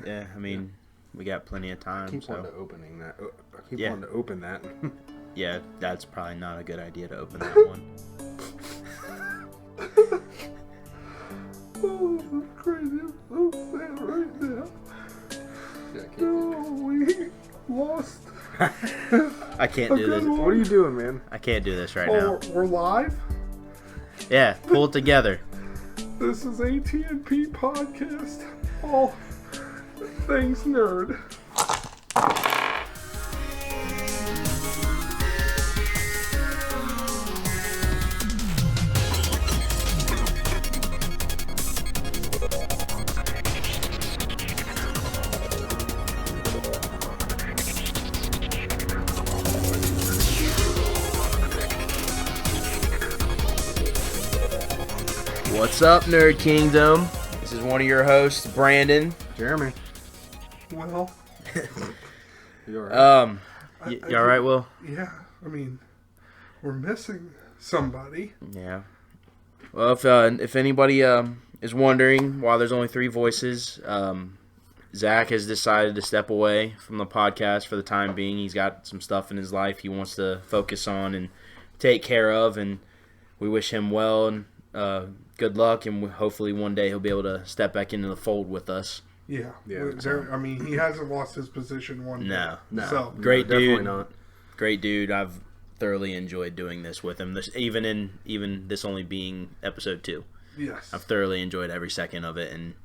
Yeah, I mean, we got plenty of time. I keep wanting to open that. Yeah, that's probably not a good idea to open that one. Oh, that's crazy. I'm so sad right now. No, we lost. I can't do this. What are you doing, man? I can't do this right now. We're live? Yeah, pull it together. This is ATNP Podcast. All things nerd. What's up, Nerd Kingdom? This is one of your hosts, Brandon. Jeremy. Well, You alright? You all right, Will? yeah, I mean, we're missing somebody. Yeah. Well, if anybody is wondering why there's only 3 voices, Zach has decided to step away from the podcast for the time being. He's got some stuff in his life he wants to focus on and take care of, and we wish him well and good luck, and hopefully one day he'll be able to step back into the fold with us. Yeah. I mean, he hasn't lost his position one No. day. So, Great dude. Definitely not. Great dude. I've thoroughly enjoyed doing this with him. Even this only being episode 2. yes. I've thoroughly enjoyed every second of it, and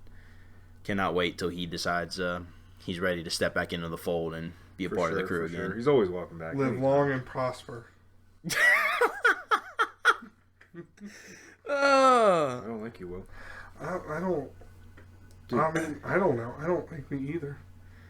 cannot wait till he decides he's ready to step back into the fold and be a part of the crew again. Sure. He's always welcome back. Live long and prosper. I don't think you will. I don't. I mean, I don't know. I don't think me either.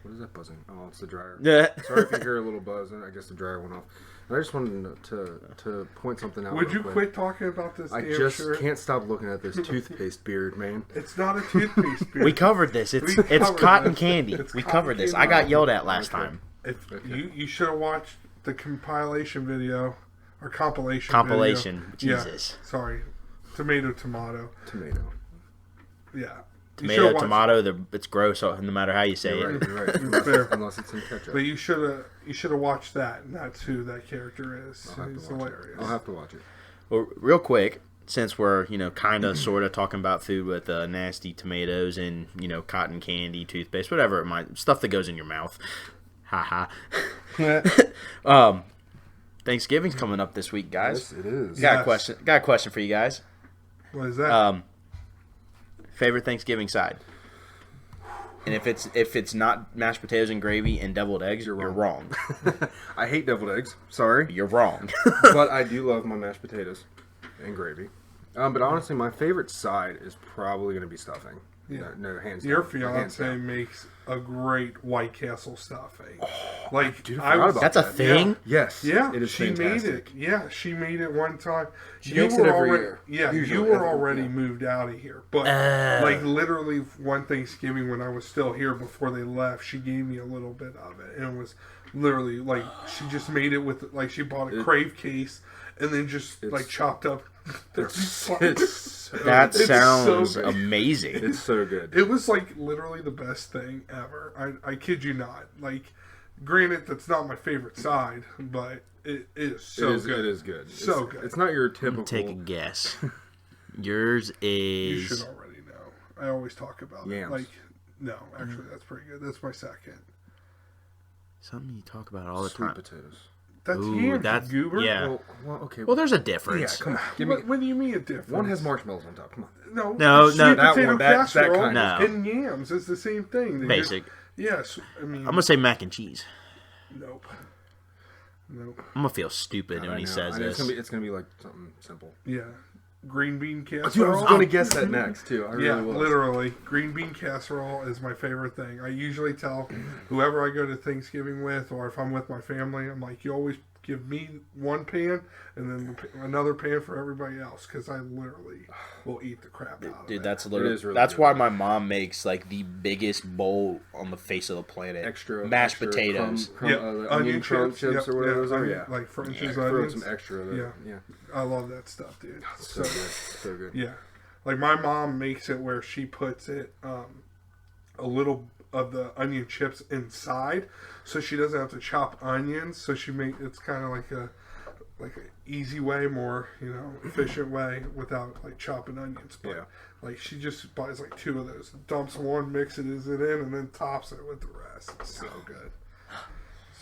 What is that buzzing? Oh, it's the dryer. Yeah. Sorry if you hear a little buzz. I guess the dryer went off. I just wanted to point something out. Would you quick. quit talking about this? I damn just shirt? can't stop looking at this toothpaste beard, man. It's not a toothpaste beard. We covered this. It's cotton candy. We covered this. I got yelled at last time. If you should have watched the compilation video or compilation. Compilation. Video. Jesus. Yeah, sorry. Tomato. Yeah. You should've watched- Tomato. It's gross no matter how you say You're it. right. You're right. Fair. Unless it's in ketchup. But you should have watched that, and that's who that character is. I'll have He's to watch hilarious. it. I'll have to watch it. Well, real quick, since we're kind of sort of talking about food with nasty tomatoes and cotton candy, toothpaste, whatever it might, stuff that goes in your mouth. Ha ha. Thanksgiving's coming up this week, guys. Yes, it is. Got a question for you guys. What is that? Favorite Thanksgiving side? And if it's not mashed potatoes and gravy and deviled eggs, you're wrong. I hate deviled eggs. Sorry. You're wrong. But I do love my mashed potatoes and gravy. But honestly, my favorite side is probably going to be stuffing. Yeah. No, hands Your down. Hands fiance down. makes a great White Castle stuffing. Dude, I forgot about That's a that. thing? Yes. Yeah, It is she fantastic. made it. Yeah, she made it one time. She makes it every year. Yeah, Usually you were every- already yeah. moved out of here. But, literally one Thanksgiving when I was still here before they left, she gave me a little bit of it. And it was literally, she just made it with, she bought a crave case and then just, chopped up. That It's sounds so good. amazing. It's so good. It was literally the best thing ever. I kid you not. Granted, that's not my favorite side, but it is so good. It is good. So It's- good. It's not your typical. Take a guess. Yours You is should already know. I always talk about Yams. it. No, actually, that's pretty good. That's my second. something you talk about all the sweet time. potatoes. That's Ooh, yams, that's goober. yeah. Well, okay. Well, there's a yeah, difference. come on. Give me. What do you mean a difference? One has marshmallows on top. Come on. No, sweet that potato one, that casserole kind of- and yams is the same thing. They Basic. Yes, I mean. I'm gonna say mac and cheese. Nope. I'm gonna feel stupid when I he know. says I know this. It's gonna be like something simple. Yeah. Green bean casserole. Dude, I was gonna guess that next too. I really Yeah, was. literally. Green bean casserole is my favorite thing. I usually tell whoever I go to Thanksgiving with, or if I'm with my family, I'm like, you always give me one pan and then another pan for everybody else, because I literally will eat the crap out of Dude, it. that's It literally is really that's good. why my mom makes the biggest bowl on the face of the planet. Extra mashed extra potatoes. onion chips or Yep, whatever those are. onion- Yeah, like French's throw onions. some extra. Yeah. I love that stuff, dude. So good, so good. Yeah. My mom makes it where she puts it a little of the onion chips inside, so she doesn't have to chop onions. So it's kind of like a easy way, more efficient way without like chopping onions. But like she just buys like 2 of those, dumps one, mixes it in, and then tops it with the rest. It's so good.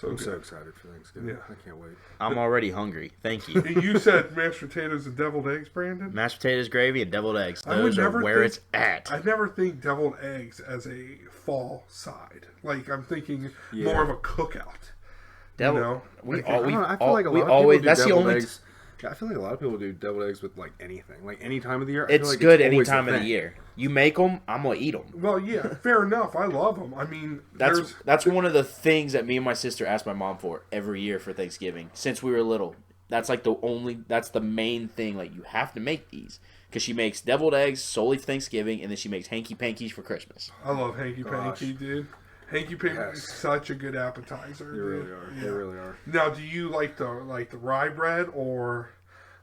I'm so excited for Thanksgiving. Yeah. I can't wait. I'm already hungry. Thank you. You said mashed potatoes and deviled eggs, Brandon? Mashed potatoes, gravy, and deviled eggs. Those are where it's at. I never think deviled eggs as a fall side. Like, I'm thinking more of a cookout. I feel like a lot of people do deviled eggs. I feel like a lot of people do deviled eggs with like anything, like any time of the year. It's good any time of the year. You make them, I'm gonna eat them. Well, yeah, fair enough. I love them. I mean, that's one of the things that me and my sister ask my mom for every year for Thanksgiving since we were little. That's like that's the main thing. Like, you have to make these because she makes deviled eggs solely for Thanksgiving, and then she makes hanky pankies for Christmas. I love hanky panky, dude. Hanky panky is such a good appetizer. They really are. Yeah. They really are. Now, do you like the rye bread or?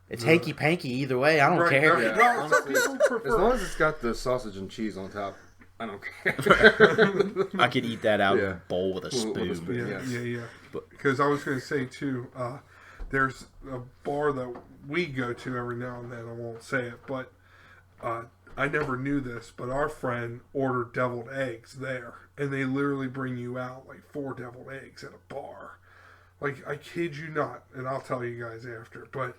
It's hanky panky either way. I don't care. Yeah, honestly, as long as it's got the sausage and cheese on top, I don't care. I could eat that out of a bowl with a spoon. Yeah. Because I was going to say too, there's a bar that we go to every now and then. I won't say it, but I never knew this, but our friend ordered deviled eggs there, and they literally bring you out like 4 deviled eggs at a bar. Like, I kid you not, and I'll tell you guys after, but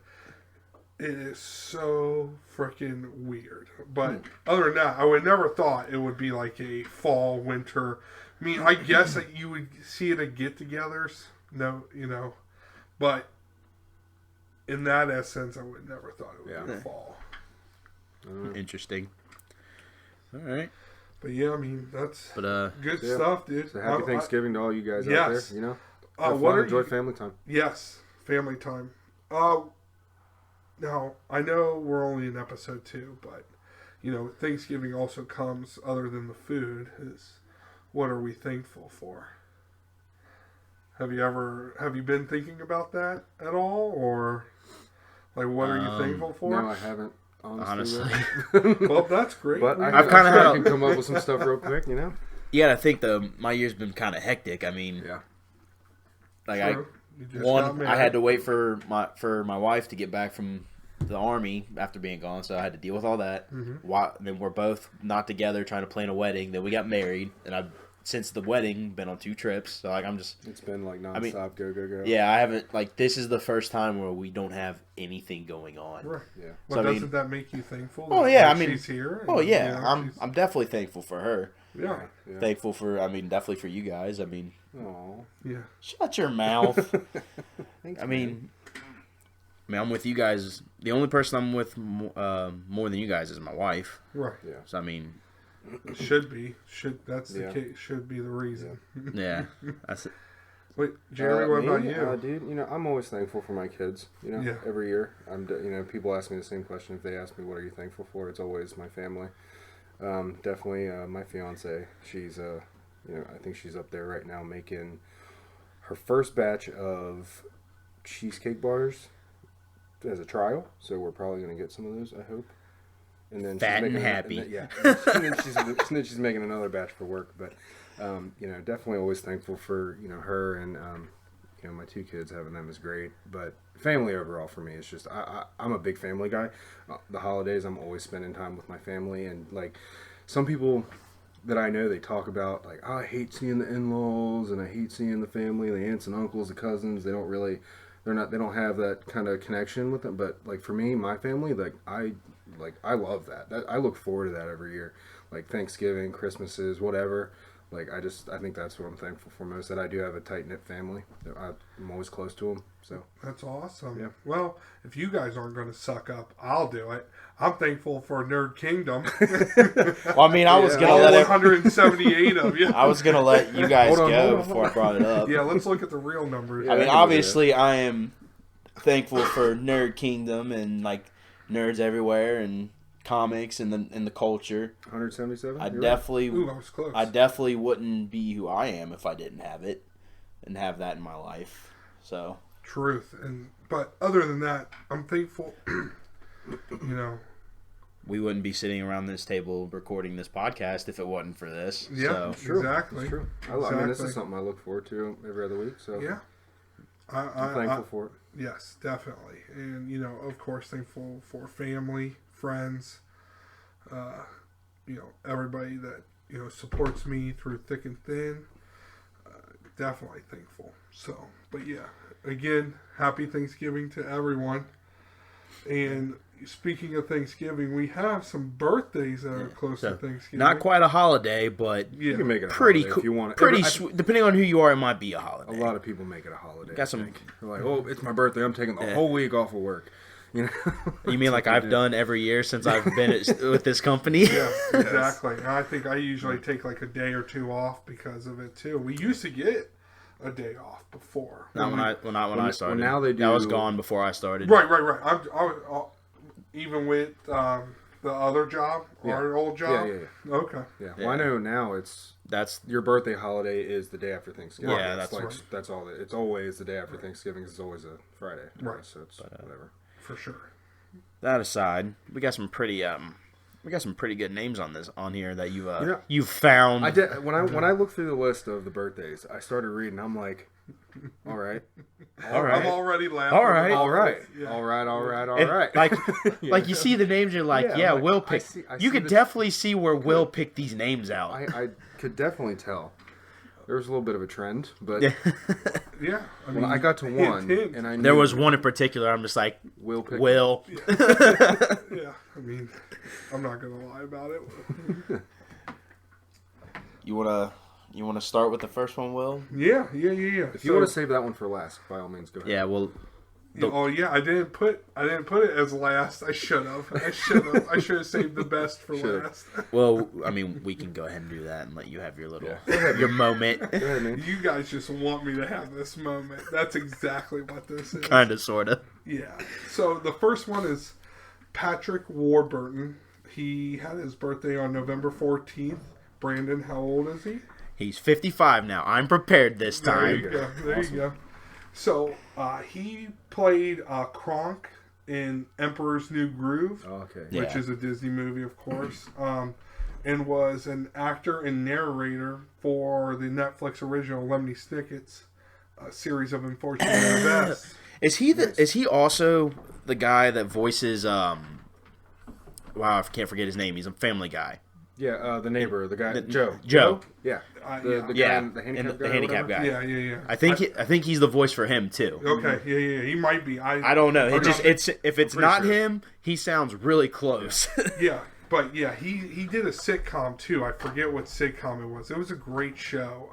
it is so freaking weird. But other than that, I would never thought it would be like a fall, winter. I mean, I guess that you would see it at get-togethers. No, but in that essence, I would never thought it would be fall. Interesting. All right. But yeah, I mean, that's good yeah. stuff, dude. So happy Thanksgiving to all you guys out there. Have fun, enjoy family time. Yes, family time. Now, I know we're only in episode 2, but, Thanksgiving also comes, other than the food, is what are we thankful for? Have you been thinking about that at all? Or, like, what are you thankful for? No, I haven't. Honestly. Well, that's great. But I've kind of had to come up with some stuff real quick, Yeah, I think my year's been kind of hectic. I mean, like I had to wait for my wife to get back from the army after being gone, so I had to deal with all that. Mm-hmm. Then we're both not together trying to plan a wedding. Then we got married, and I've since the wedding been on 2 trips. So like it's been like nonstop, go. Yeah, I haven't this is the first time where we don't have anything going on. Right. Yeah. Well, so, doesn't that make you thankful? Oh yeah, she's here. Oh yeah, I'm definitely thankful for her. Yeah. Thankful for definitely for you guys. Oh. Yeah. Shut your mouth. Thanks, I'm with you guys. The only person I'm with more than you guys is my wife. Right. Yeah. So should be the case. Should be the reason. Yeah. That's it. Wait, Jerry, what about you? Dude, I'm always thankful for my kids. Every year, people ask me the same question. If they ask me, "What are you thankful for?" It's always my family. Definitely, my fiance. She's I think she's up there right now making her first batch of cheesecake bars as a trial. So we're probably going to get some of those, I hope. And then fat and happy. And then she's making another batch for work. But definitely always thankful for her and my 2 kids. Having them is great. But family overall for me is just I'm a big family guy. The holidays I'm always spending time with my family, and like some people that I know, they talk about like, I hate seeing the in-laws and I hate seeing the family, the aunts and uncles, the cousins. They don't have that kind of connection with them. But like for me, my family, I love that. I look forward to that every year. Like Thanksgiving, Christmases, whatever. Like I think that's what I'm thankful for most. That I do have a tight knit family. I'm always close to them. So that's awesome. Yeah. Well, if you guys aren't going to suck up, I'll do it. I'm thankful for Nerd Kingdom. Well, I was gonna let 178 of you. I was gonna let you guys go before I brought it up. Yeah, let's look at the real numbers. Yeah, obviously, I am thankful for Nerd Kingdom and like nerds everywhere and comics and the culture. 177. I was close. I definitely wouldn't be who I am if I didn't have it and have that in my life. So truth, but other than that, I'm thankful. we wouldn't be sitting around this table recording this podcast if it wasn't for this. Yeah, So. True. exactly. It's true. I mean, this is something I look forward to every other week. So Yeah. I'm thankful for it. Yes, definitely. And, of course, thankful for family, friends, everybody that, supports me through thick and thin. Definitely thankful. So, but yeah, again, happy Thanksgiving to everyone. And speaking of Thanksgiving, we have some birthdays that are close to Thanksgiving. Not quite a holiday, but You can make it a pretty holiday if you want. pretty sweet. Depending on who you are, it might be a A holiday. lot of people make it a holiday. Got some- They're like, oh, it's my birthday. I'm taking the whole week off of work. You mean like I've done every year since I've been with this company? Yeah, exactly. And I think I usually take like a day or two off because of it too. We used to get a day off before. Not when I started. now they That was do- gone before I started. Right. I even with the other job, our old job. Yeah. Okay. Yeah. Well, I know now That's your birthday holiday is the day after Thanksgiving. Yeah, It's that's right. That's all. It's always the day after Thanksgiving. It's always a Friday. Right. So it's whatever. For sure. that aside. We got some pretty good names on here that you've found. I did when I looked through the list of the birthdays. I started reading. I'm like, all right, I'm already laughing. All right. all right, Yeah. all right, all And, right. like you see the names, you're like, Yeah, Will I pick. see You could the- definitely see where Will picked these names out. I could definitely tell. There was a little bit of a trend, but Yeah. I mean, when I got to one, hint. and I knew There was one in particular. I'm just like, Will pick Will. Yeah. I mean, I'm not gonna lie about it. You wanna start with the first one, Will? Yeah. If you want to save that one for last, by all means, go ahead. Yeah. Well, Oh yeah, I didn't put it as last. I should have. I should have saved the best for Should've. last. well, I mean, we can go ahead and do that and let you have your little your moment. Go ahead, man. You guys just want me to have this moment. That's exactly what this is. Kind of, sort of. Yeah. So the first one is Patrick Warburton. He had his birthday on November 14th. Brandon, how old is he? He's 55 now. I'm prepared this There you time. go. There you go. So he played Kronk in Emperor's New Groove, Okay. Yeah. which is a Disney movie, of course, and was an actor and narrator for the Netflix original Lemony Snicket's series of unfortunate events. Is he also the guy that voices wow, I can't forget his name. He's a Family Guy. Yeah, the neighbor, the guy, Joe. Joe. Yeah. Yeah. The Yeah, guy, the and handicap the guy. or handicap whatever? guy. Yeah. I think he's the voice for him too. Okay, yeah. He might be. I don't know. If it's pretty not sure. him, he sounds really close. Yeah, but yeah, he did a sitcom too. I forget what sitcom it was. It was a great show.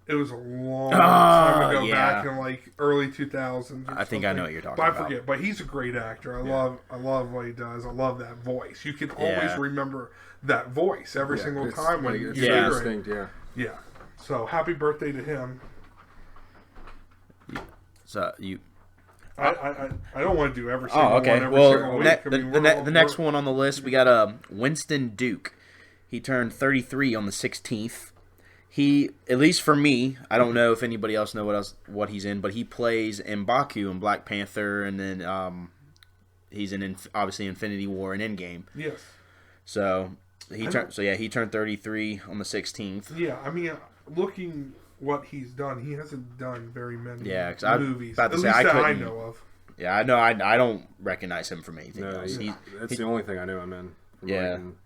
It was a long time ago, yeah. back in like early 2000s. I think I know what you're talking but about. I forget. But he's a great actor. I love what he does. I love that voice. You can always Yeah. remember that voice every Yeah, single it's time when like, you it's hear Yeah. it. distinct, yeah. Yeah. So happy birthday to him. So you. I don't want to do every single Oh, okay. one every Well, single week. I mean, the next one on the list, we got Winston Duke. He turned 33 on the 16th. He, at least for me, I don't know if anybody else know what he's in, but he plays M'Baku in Black Panther, and then he's in obviously Infinity War and Endgame. Yes. So he turned 33 on the 16th. Yeah, I mean, looking what he's done, he hasn't done very many Yeah, 'cause I'm movies. about to At say, least I that I couldn't- know of. Yeah, I know. I don't recognize him from anything No, else. that's the only thing I know him in. From Yeah. writing.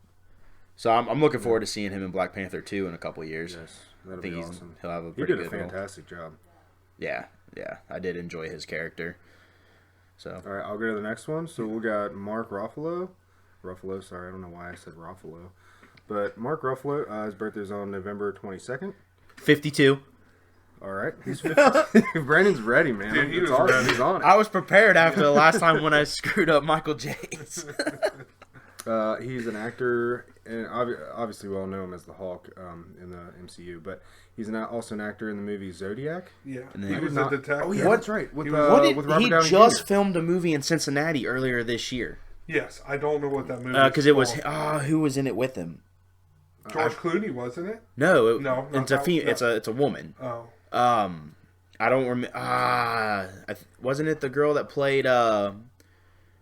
So I'm looking forward to seeing him in Black Panther 2 in a couple of years. Yes, I that'll think be awesome. he'll have a He pretty did a good role. fantastic job. Yeah, I did enjoy his character. So All right, I'll go to the next one. So we got Mark Ruffalo. Sorry, I don't know why I said Ruffalo. But Mark Ruffalo, his birthday's on November 22nd. 52. All right, he's 50. Brandon's ready, man. Dude, he It's was awesome. ready. He's on it. I was prepared after the last time when I screwed up Michael James. He's an actor, and obviously we all know him as the Hulk in the MCU, but he's also an actor in the movie Zodiac. Yeah, And he then- was Not- a detective. Oh, yeah, What? that's right. With, He was- with Robert he Downey just Jr. filmed a movie in Cincinnati earlier this year. Yes, I don't know what that movie. Because it was who was in it with him? George Clooney, wasn't it? No, No, not it's a that- it's a woman. Oh, I don't remember. Wasn't it the girl that played?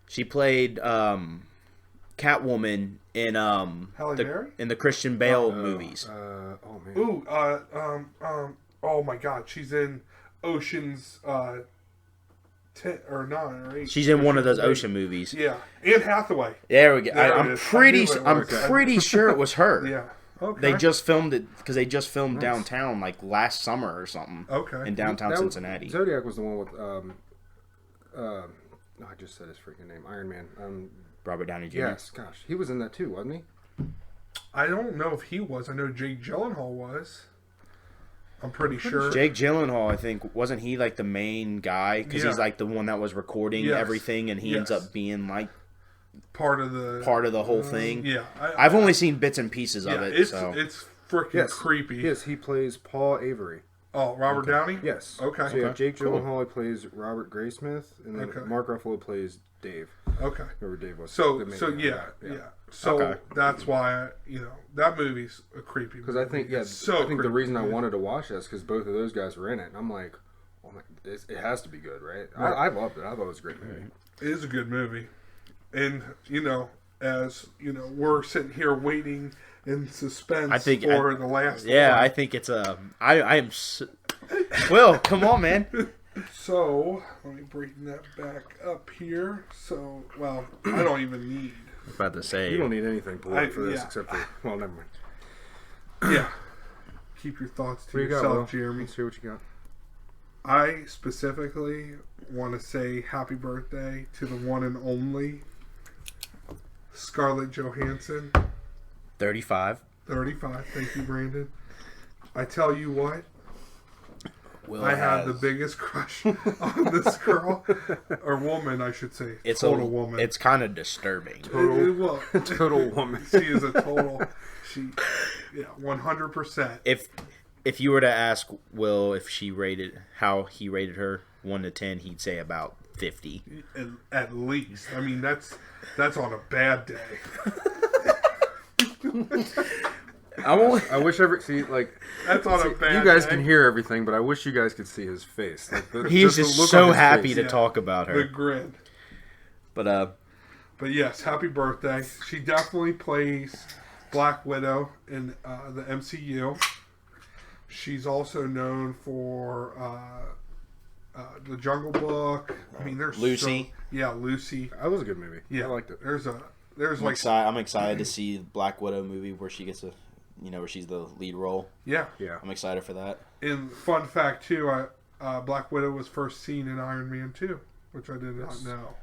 She played Catwoman in Halle Berry? in the Christian Bale movies. Oh man. Ooh, oh my God, she's in Ocean's 10 or 9 or 8. She's in one of those Ocean movies. Yeah, Anne Hathaway. There we go. There it I'm is. pretty I knew it I'm was. pretty sure it was her. Yeah. Okay. They just filmed it because they just filmed downtown like last summer or something. Okay. In downtown Cincinnati. Zodiac was the one with I just said his freaking name. Iron Man. Robert Downey Jr. Yes, gosh, he was in that too, wasn't he? I don't know if he was. I know Jake Gyllenhaal was. I'm pretty sure. Jake Gyllenhaal, I think, wasn't he like the main guy? Because Yeah. he's like the one that was recording Yes. everything, and he ends Yes. up being like part of the whole thing. Yeah, I've only seen bits and pieces of it. It's freaking creepy. Yes, he plays Paul Avery. Oh, Robert Downey? Yes. Okay. So you have Jake Cool. Gyllenhaal, he plays Robert Graysmith, and then Okay. Mark Ruffalo plays Dave. Okay. Whoever Dave was. So the main so guy. yeah. So Okay. that's why that movie's a creepy. Because I think It's so I think the creepy. reason I wanted to watch this because both of those guys were in it, and I'm like, oh my, it has to be good, right? Right. I loved it. I thought it was a great movie. It is a good movie, and as we're sitting here waiting in suspense I think for the last. Yeah, one. I think it's I am. Will, come on, man. So let me bring that back up here. So I don't even need. About to say You don't need anything polite for this yeah. except for well, never mind. Yeah. Keep your thoughts to What you got, yourself, Will? Jeremy. Let's hear what you got. I specifically want to say happy birthday to the one and only Scarlett Johansson, 35. 35. Thank you, Brandon. I tell you what, Will I have the has- biggest crush on this girl, or woman, I should say. It's total a woman. It's kind of disturbing. Well, Total woman. she is a total. 100%. If you were to ask Will if how he rated her 1 to 10, he'd say about 50. At least. I mean, that's on a bad day. I wish That's on a bad you guys day. can hear everything, but I wish you guys could see his face. He's just the just look so on his happy face. to Yeah. talk about The her. grin. But But yes, happy birthday. She definitely plays Black Widow in the MCU. She's also known for The Jungle Book. I mean, there's Lucy. Lucy. That was a good movie. Yeah, I liked it. There's I'm excited to see the Black Widow movie where she gets where she's the lead role. yeah. Yeah. I'm excited for that. And fun fact too, Black Widow was first seen in Iron Man 2, which I did not know.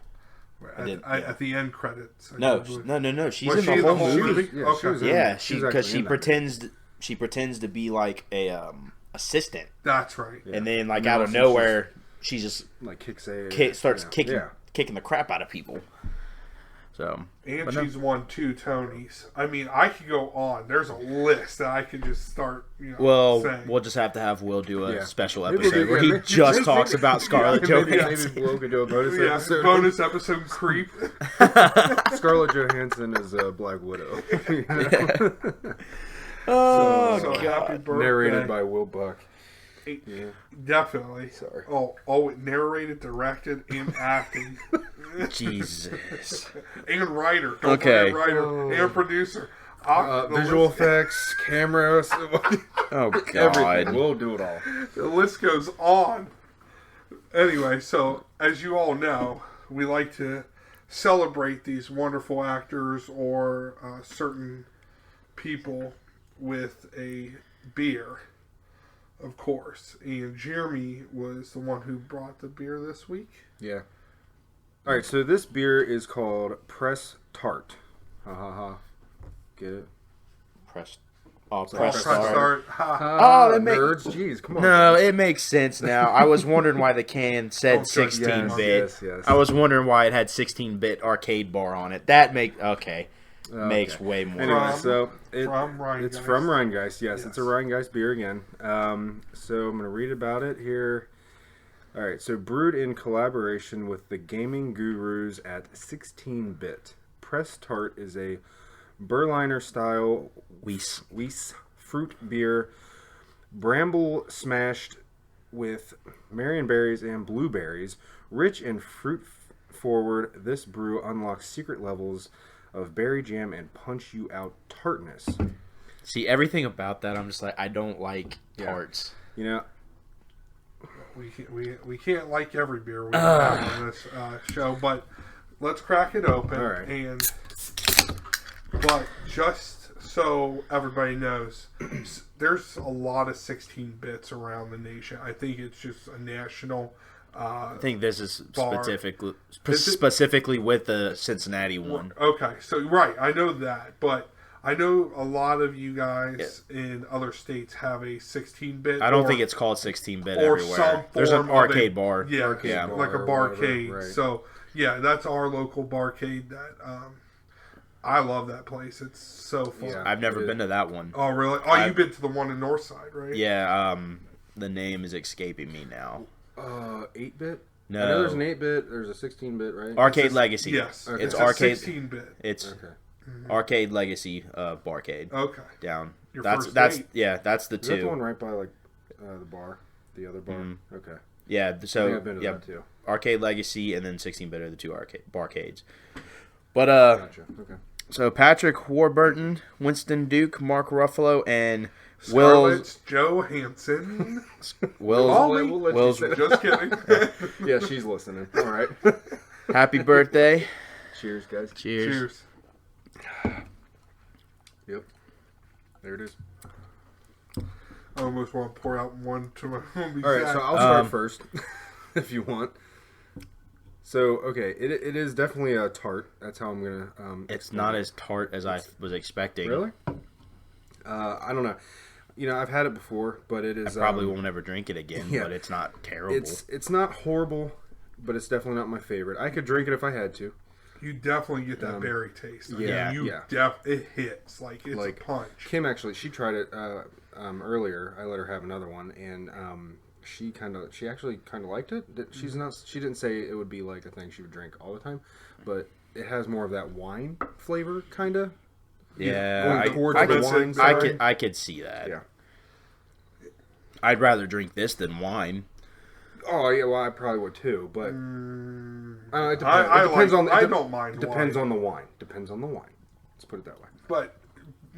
At the end credits. No. She's Was in she the whole movie. Yeah, Okay. she was in- Yeah, she was because actually she in that pretends to be like a assistant, That's right. and then like And then out of also nowhere she just movie. Like kicks a starts yeah. kicking the crap out of people. So And but no. she's won 2 Tonys. I mean, I could go on. There's a list that I could just start. Well, saying. we'll just have to have Will do a Yeah. special Maybe episode we'll do- where yeah, he maybe- just maybe- talks about Scarlett Maybe Johansson. Will could do a bonus Yeah, episode. bonus episode creep. Scarlett Johansson is Black Widow. You know? Oh So God! happy birthday. Narrated by Will Buck. Yeah. Definitely. Sorry. Oh, narrated, directed, and acting. Jesus. And writer. Don't Okay. forget writer. And producer. The Visual list- effects, cameras, Oh everything. God! We'll do it all. The list goes on. Anyway, so as you all know, we like to celebrate these wonderful actors or certain people with a beer, of course. And Jeremy was the one who brought the beer this week. Yeah. All right, so this beer is called Press Tart. Ha ha ha. Get it? Press Press start. start. Ha. Oh, that nerds. Jeez, come on. No, it makes sense now. I was wondering why the can said Oh, good. 16-bit. Yes. I was wondering why it had 16-bit arcade bar on it. That makes makes Okay. way more. Anyway, From- so from Rheingeist. it's from Rheingeist. Yes, Yes. it's a Rheingeist beer again. So I'm going to read about it here. All right, so brewed in collaboration with the gaming gurus at 16-bit. Press Tart is a Berliner-style Weiss fruit beer, bramble smashed with marionberries and blueberries. Rich and fruit forward, this brew unlocks secret levels of berry jam and punch you out tartness. See, everything about that, I'm just like, I don't like tarts. You know, we can't like every beer we have on this show, but let's crack it open. All right. But just so everybody knows, there's a lot of 16 bits around the nation. I think it's just a national. I think this is bar. specifically with the Cincinnati one. Okay, so right, I know that, but I know a lot of you guys in other states have a 16-bit. I don't think it's called 16-bit or everywhere. some There's an form of arcade bar. Yeah, like a barcade. Right. So yeah, that's our local barcade. That I love that place. It's so fun. Yeah. I've never been to that one. Oh really? Oh, you've been to the one in Northside, right? Yeah. The name is escaping me now. 8-bit. No. I know there's an 8-bit. There's a 16-bit, right? Arcade Legacy. Yes, Okay. It's a arcade. 16-bit. It's Okay. Arcade Legacy barcade. Okay. Down. Your That's first that's date. yeah. That's the Is that the two. one right by like the bar, the other bar? Okay. Yeah. I think So I've been to yeah. that too. Arcade Legacy and then 16-bit are the two barcades. But Gotcha. Okay. so Patrick Warburton, Winston Duke, Mark Ruffalo, and Scarlett's Johansson. Will's Just kidding. Yeah, she's listening. All right. happy birthday. Cheers, guys. Cheers. Cheers. Yep. There it is. I almost want to pour out one to my homie. All right, Zach. so I'll start first, if you want. So, okay, it is definitely a tart. That's how I'm gonna. It's not as tart as I was expecting. Really? I don't know. You know, I've had it before, but it is. I probably won't ever drink it again, yeah. but it's not terrible. It's not horrible, but it's definitely not my favorite. I could drink it if I had to. You definitely get that berry taste. yeah, It hits like it's Like, a punch. Kim actually, she tried it earlier. I let her have another one, and she actually kind of liked it. She didn't say it would be like a thing she would drink all the time, but it has more of that wine flavor, kind of. Yeah, Going towards I the could, wine I side. could, I could see that. Yeah. I'd rather drink this than wine. Oh yeah, well I probably would too, but it depends. I It depends on. I don't mind. It depends wine. on the wine. Depends on the wine. Let's put it that way. But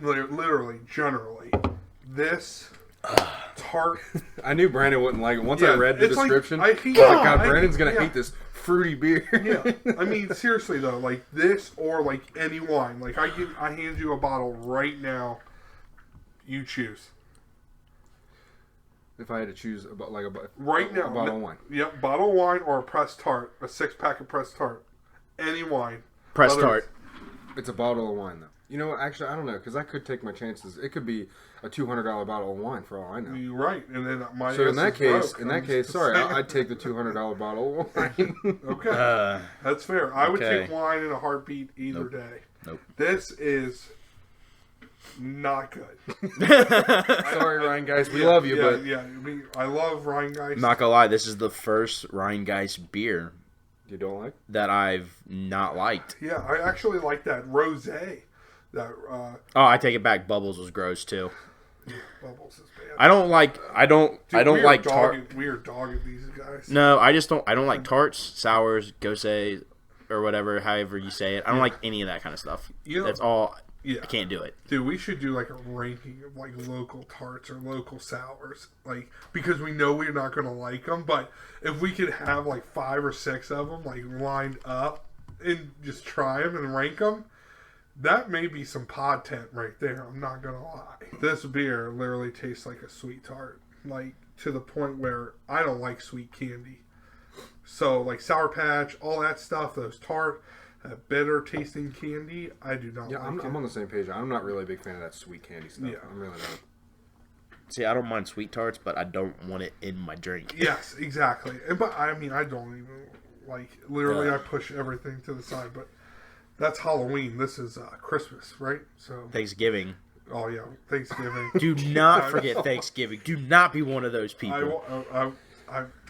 literally, generally, this tart. I knew Brandon wouldn't like it. Once I read the it's like- description, I I hate- was like, God, I- Brandon's gonna yeah. hate this fruity beer. Yeah, I mean seriously though, like this or like any wine. Like I hand you a bottle right now. You choose. If I had to choose Right now, a bottle of wine. Yep, bottle of wine or a pressed tart, a 6-pack of pressed tart, any wine. Press Other- tart. It's a bottle of wine though. You know what? Actually, I don't know because I could take my chances. It could be a $200 bottle of wine for all I know. You're right, and then my So ass in that is case, broke. sorry, I'd take the $200 bottle of wine. Okay, that's fair. I would okay. take wine in a heartbeat either day. Nope. This is not good. Sorry, Ryan, guys, we love you, but I mean, I love Rheingeist. Not gonna lie, this is the first Rheingeist beer you don't like. that I've not liked. Yeah, I actually like that rosé. That Oh, I take it back. Bubbles was gross too. Bubbles is bad. I don't like tart. We are dogging these guys. No, I don't like tarts, sours, gose, or whatever, however you say it. I don't like any of that kind of stuff. You know- That's all. Yeah. I can't do it. Dude, we should do like a ranking of like local tarts or local sours, like because we know we're not gonna like them. But if we could have like 5 or 6 of them like lined up and just try them and rank them, that may be some pod tent right there. I'm not gonna lie. This beer literally tastes like a sweet tart, like to the point where I don't like sweet candy. So like Sour Patch, all that stuff, those tart. Bitter tasting candy, I do not Yeah, like I'm on the same page. I'm not really a big fan of that sweet candy stuff. Yeah. I'm really not. See, I don't mind sweet tarts, but I don't want it in my drink. Yes, exactly. But I mean, I don't even like. Literally, I push everything to the side. But that's Halloween. This is Christmas, right? So Thanksgiving. Oh yeah, Thanksgiving. Do not forget Thanksgiving. Do not be one of those people.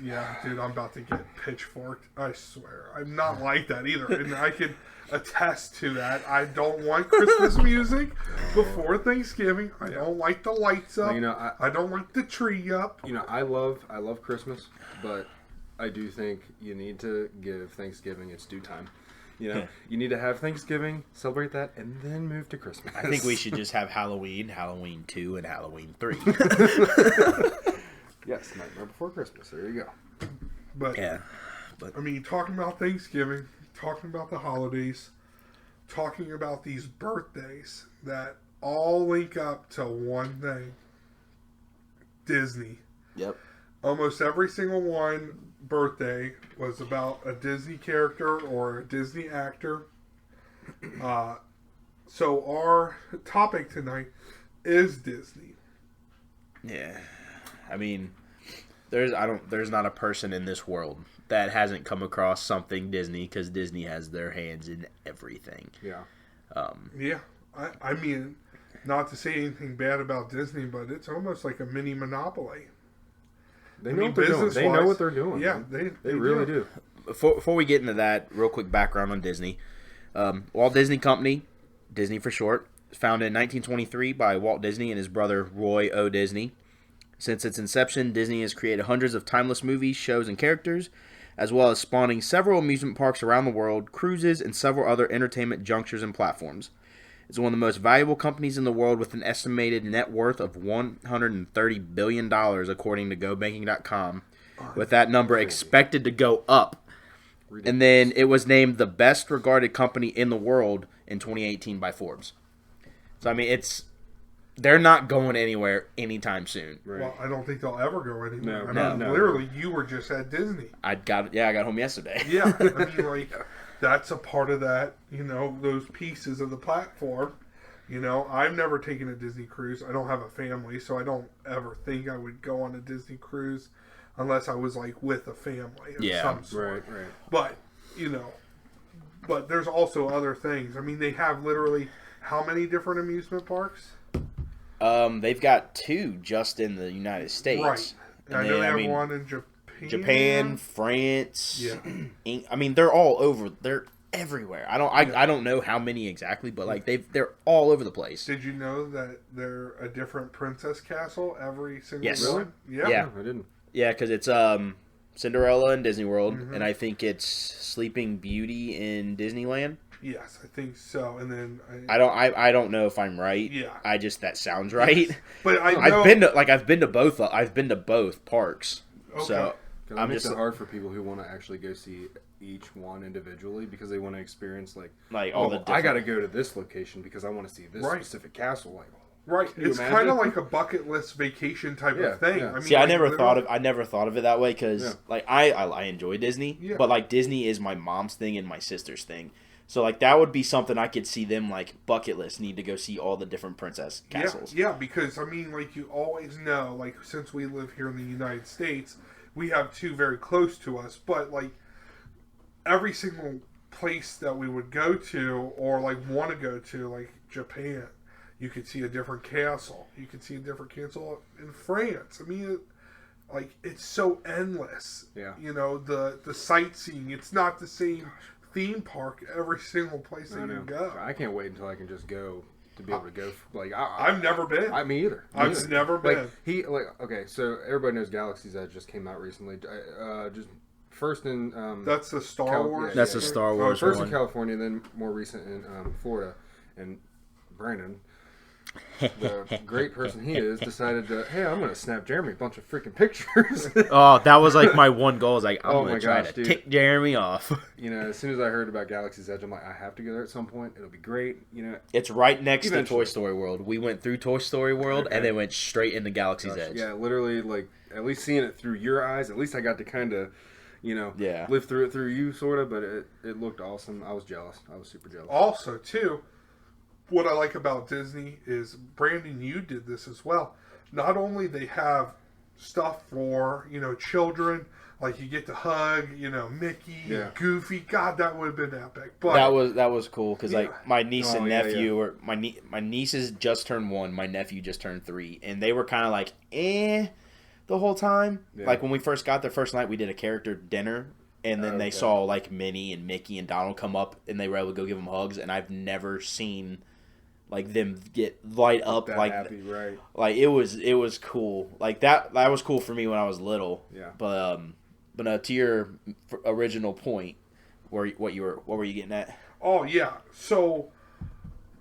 Yeah, dude, I'm about to get pitchforked. I swear, I'm not like that either, and I can attest to that. I don't want Christmas music before Thanksgiving. I don't like the lights up. You know, I don't like the tree up. You know, I love Christmas, but I do think you need to give Thanksgiving its due time. You need to have Thanksgiving, celebrate that, and then move to Christmas. I think we should just have Halloween, Halloween 2, and Halloween 3. Yes, Nightmare Before Christmas. There you go. But Yeah. I mean, talking about Thanksgiving, talking about the holidays, talking about these birthdays that all link up to one thing: Disney. Yep. Almost every single one birthday was about a Disney character or a Disney actor. So our topic tonight is Disney. Yeah. I mean, there's not a person in this world that hasn't come across something Disney, because Disney has their hands in everything. Yeah. Yeah. I mean, not to say anything bad about Disney, but it's almost like a mini monopoly. They know what they're doing. They know what they're doing. Yeah, they really do. Before we get into that, real quick background on Disney. Walt Disney Company, Disney for short, was founded in 1923 by Walt Disney and his brother Roy O. Disney. Since its inception, Disney has created hundreds of timeless movies, shows, and characters, as well as spawning several amusement parks around the world, cruises, and several other entertainment junctures and platforms. It's one of the most valuable companies in the world, with an estimated net worth of $130 billion, according to GoBanking.com, with that number expected to go up. And then it was named the best regarded company in the world in 2018 by Forbes. So, I mean, they're not going anywhere anytime soon. Right. Well, I don't think they'll ever go anywhere. No. Literally, you were just at Disney. I got home yesterday. Yeah, I mean, like, that's a part of that, those pieces of the platform. I've never taken a Disney cruise. I don't have a family, so I don't ever think I would go on a Disney cruise unless I was, like, with a family of some sort. Right. But, but there's also other things. I mean, they have literally how many different amusement parks? They've got 2 just in the United States. Right. And I know they have one in Japan, France. Yeah. I mean, they're all over. They're everywhere. I don't know how many exactly, but like they're all over the place. Did you know that they're a different princess castle every single Yes. one? Yeah. Yeah, I didn't. Yeah, because it's Cinderella in Disney World, and I think it's Sleeping Beauty in Disneyland. Yes, I think so. And then I don't know if I'm right. Yeah. That sounds right. Yes. But I know, I've been to both. I've been to both parks. Okay. So Because it makes it hard for people who want to actually go see each one individually, because they want to experience all the. I got to go to this location because I want to see this Right. specific castle. right, it's kind of like a bucket list vacation type of thing. Yeah. I mean, See, I like, never thought of it that way, because Yeah. I enjoy Disney, but like Disney is my mom's thing and my sister's thing. So like that would be something I could see them like bucket list, need to go see all the different princess castles. Yeah, because I mean, like, you always know, like, since we live here in the United States, we have 2 very close to us, but like every single place that we would go to or like want to go to, like Japan, you could see a different castle. You could see a different castle in France. I mean, it's so endless. Yeah. The sightseeing. It's not the same theme park every single place that you go. I can't wait until I can just go to be able to go. I've never been. Me either. I've never been. Okay, so everybody knows Galaxy's Edge just came out recently. Just first in That's the Star Wars. That's a Star Wars first one. in California, then more recent in Florida, and Brandon, the great person he is, decided to, hey, I'm going to snap Jeremy a bunch of freaking pictures. Oh, that was like my one goal. Is like, I'm Oh going my to try gosh, to dude. tick Jeremy off. As soon as I heard about Galaxy's Edge, I'm like, I have to go there at some point. It'll be great. It's right next to Eventually. Toy Story World. We went through Toy Story World Okay. and then went straight into Galaxy's Edge. Yeah, literally, like, at least seeing it through your eyes, at least I got to kind of, Yeah. live through it through you, sort of, but it looked awesome. I was jealous. I was super jealous. Also, too, what I like about Disney is, Brandon, you did this as well. Not only they have stuff for, children, like you get to hug, Mickey, Yeah. Goofy. God, that would have been epic. But That was cool, because like my niece and yeah, nephew, or my nieces just turned 1, my nephew just turned 3, and they were kind of like the whole time. Yeah. Like when we first got there, first night we did a character dinner, and then they saw like Minnie and Mickey and Donald come up, and they were able to go give them hugs, and I've never seen like them get light up That like happy, right? like it was cool. Like that was cool for me when I was little. Yeah. But to your original point, what were you getting at? Oh yeah, so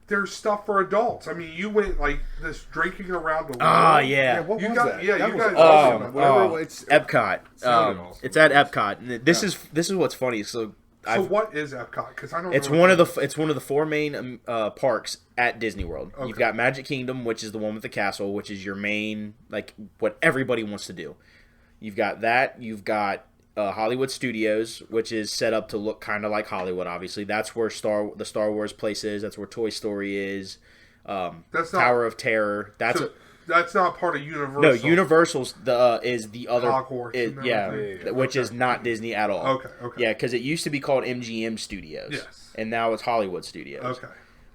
there's stuff for adults. I mean, you went like this drinking around the world. Ah, yeah. What You was got that? yeah, That you was guys. awesome. Awesome. Whatever, it's Epcot. sounded awesome. It's at Epcot. And this is what's funny. So What is Epcot? Because I don't. it's know one of the 4 main parks at Disney World. Okay. You've got Magic Kingdom, which is the one with the castle, which is your main, like, what everybody wants to do. You've got that. You've got Hollywood Studios, which is set up to look kind of like Hollywood. Obviously, that's where the Star Wars place is. That's where Toy Story is. That's Tower of Terror. That's not part of Universal. No, Universal's is the other. Hogwarts. Which is not Disney at all. Okay. Yeah, because it used to be called MGM Studios. Yes. And now it's Hollywood Studios.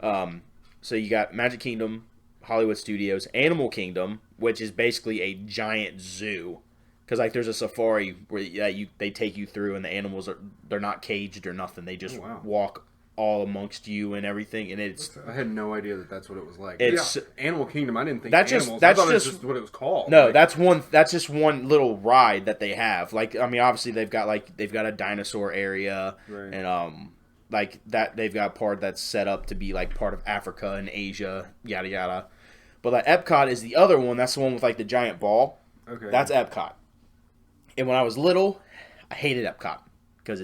Okay. So you got Magic Kingdom, Hollywood Studios, Animal Kingdom, which is basically a giant zoo. Because like there's a safari where they take you through, and the animals they're not caged or nothing. They just walk all amongst you and everything, and it's. I had no idea that's what it was like. It's Animal Kingdom. I didn't think that's animals. That's I thought just it was just what it was called. No, like, that's just one little ride that they have. Like, I mean, obviously they've got a dinosaur area, right. and like that they've got part that's set up to be like part of Africa and Asia, yada yada. But like Epcot is the other one. That's the one with like the giant ball. Okay. That's Epcot. And when I was little, I hated Epcot because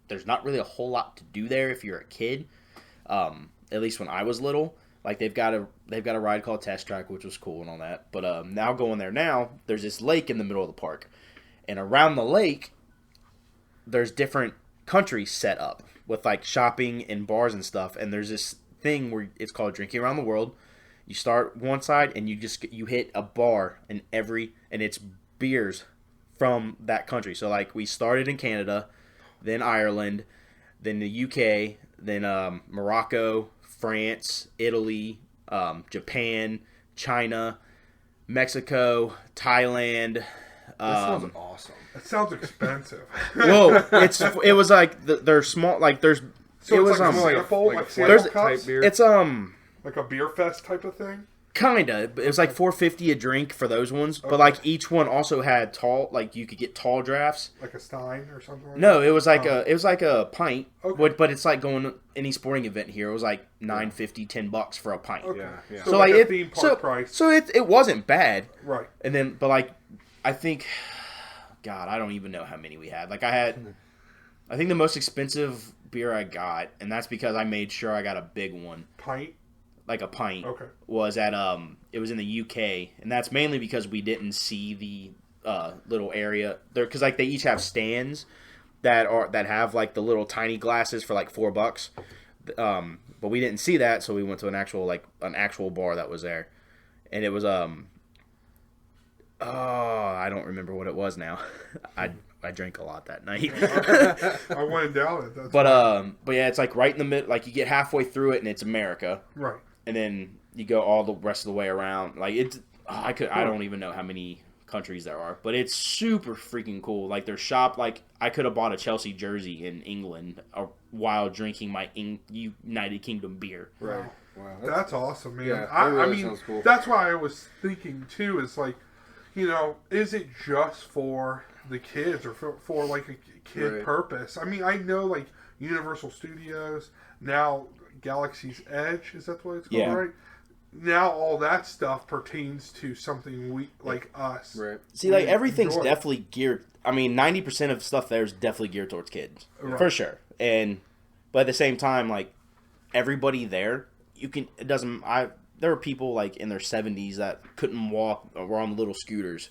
there's not really a whole lot to do there if you're a kid. At least when I was little, like they've got a ride called Test Track, which was cool and all that. But now going there now, there's this lake in the middle of the park, and around the lake, there's different countries set up with like shopping and bars and stuff. And there's this thing where it's called Drinking Around the World. You start one side and you hit a bar and it's beers from that country. So like we started in Canada, then Ireland, then the UK, then Morocco, France, Italy, Japan, China, Mexico, Thailand. That sounds awesome. That sounds expensive. Well, it was like they're small. Like there's So it it's was like a sample, like like a sample type cups? beer. it's Like a beer fest type of thing? kinda. It was like $4.50 a drink for those ones, but Okay. like each one also had like you could get tall drafts. Like a Stein or something like No, that? it was like a pint. Okay. But it's like going to any sporting event here. It was like $9.50, $10 for a pint. Okay. Yeah. So like a it theme park price. So it wasn't bad. Right. And then but like I think God, I don't even know how many we had. Like I think the most expensive beer I got, and that's because I made sure I got a big one. Pint? Like a pint. Okay. Was at it was in the UK, and that's mainly because we didn't see the little area there, because like they each have stands that have like the little tiny glasses for like $4. But we didn't see that, so we went to an actual bar that was there, and it was I don't remember what it was now. I drank a lot that night. I went down it. That's but yeah, it's like right in the middle. Like you get halfway through it, and it's America, right. and then you go all the rest of the way around. Like it's I don't even know how many countries there are, but it's super freaking cool. Like their shop, like I could have bought a Chelsea jersey in England while drinking my United Kingdom beer. Right. Wow. That's awesome, man. Yeah, that I really mean, sounds cool. that's why I was thinking too. Is like, is it just for the kids or for like a kid Right. purpose? I mean, I know like Universal Studios now, Galaxy's Edge, is that what it's called? Yeah. Right. Now all that stuff pertains to something we like us. Right. See, like We everything's enjoy. definitely geared. I mean, 90% of stuff there is definitely geared towards kids, Right. for sure. But at the same time, like everybody there, it doesn't. There were people like in their 70s that couldn't walk or were on little scooters,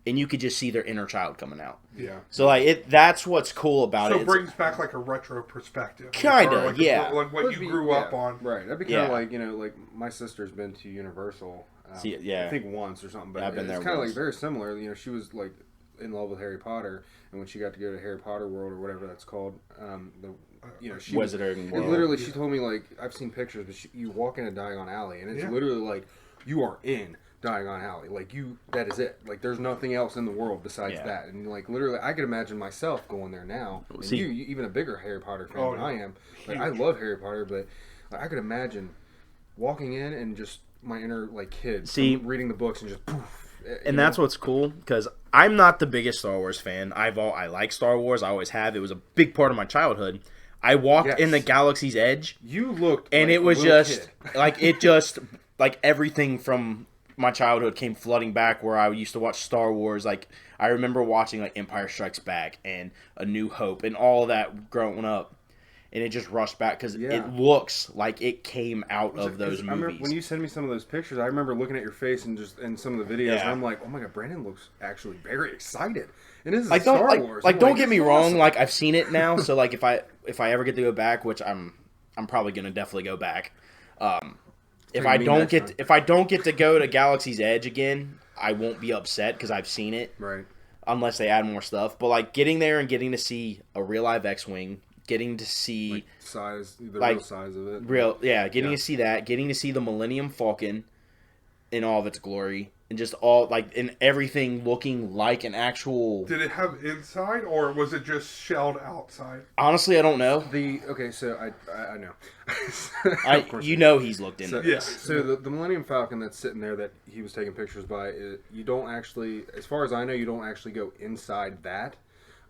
and you could just see their inner child coming out. Yeah. So like that's what's cool about So it. it brings back like a retro perspective. Kinda, Or like yeah. like what Would you be- grew yeah, up on. Right. That'd be kind of like, like my sister's been to Universal. See, yeah. I think once or something, but I've been it's there kind of once. like very similar. She was like in love with Harry Potter, and when she got to go to Harry Potter World or whatever that's called, she was, Wizarding and World. literally she told me like I've seen pictures, but you walk into Diagon Alley, and it's literally like you are in Diagon Alley. Like that is it. Like there's nothing else in the world besides that. And like literally, I could imagine myself going there now. And you even a bigger Harry Potter fan than I am. Like I love Harry Potter, but like, I could imagine walking in and just my inner like kid reading the books and just poof. And that's what's cool, because I'm not the biggest Star Wars fan. I like Star Wars. I always have. It was a big part of my childhood. I walked in the Galaxy's Edge. You looked and like it was a little just kid. like everything from my childhood came flooding back, where I used to watch Star Wars. Like, I remember watching like Empire Strikes Back and A New Hope and all of that growing up. And it just rushed back because it looks like it came out of those movies. When you send me some of those pictures, I remember looking at your face and just in some of the videos, and I'm like, oh my god, Brandon looks actually very excited. And this is like, Star Wars. Like, don't get me wrong. Like, I've seen it now, so like if I ever get to go back, which I'm probably gonna definitely go back. If I don't get to go to Galaxy's Edge again, I won't be upset because I've seen it. Right. Unless they add more stuff, but like getting there and getting to see a real live X-wing. Getting to see real size of it. Getting to see that. Getting to see the Millennium Falcon in all of its glory. And just all, like, in everything looking like an actual... Did it have inside, or was it just shelled outside? Honestly, I don't know. So I know. You know he's looked into this. So the Millennium Falcon that's sitting there that he was taking pictures by, you don't actually, as far as I know, you don't actually go inside that.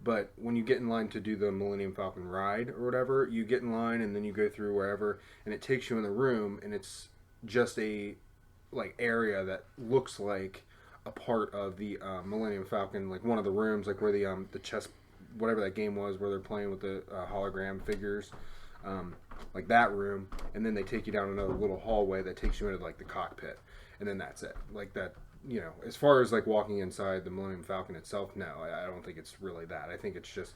But when you get in line to do the Millennium Falcon ride or whatever, you get in line and then you go through wherever, and it takes you in the room, and it's just a area that looks like a part of the Millennium Falcon, like one of the rooms, like where the chess, whatever that game was, where they're playing with the hologram figures, like that room, and then they take you down another little hallway that takes you into like the cockpit, and then that's it, like that. You know, as far as like walking inside the Millennium Falcon itself, no, I don't think it's really that. I think it's just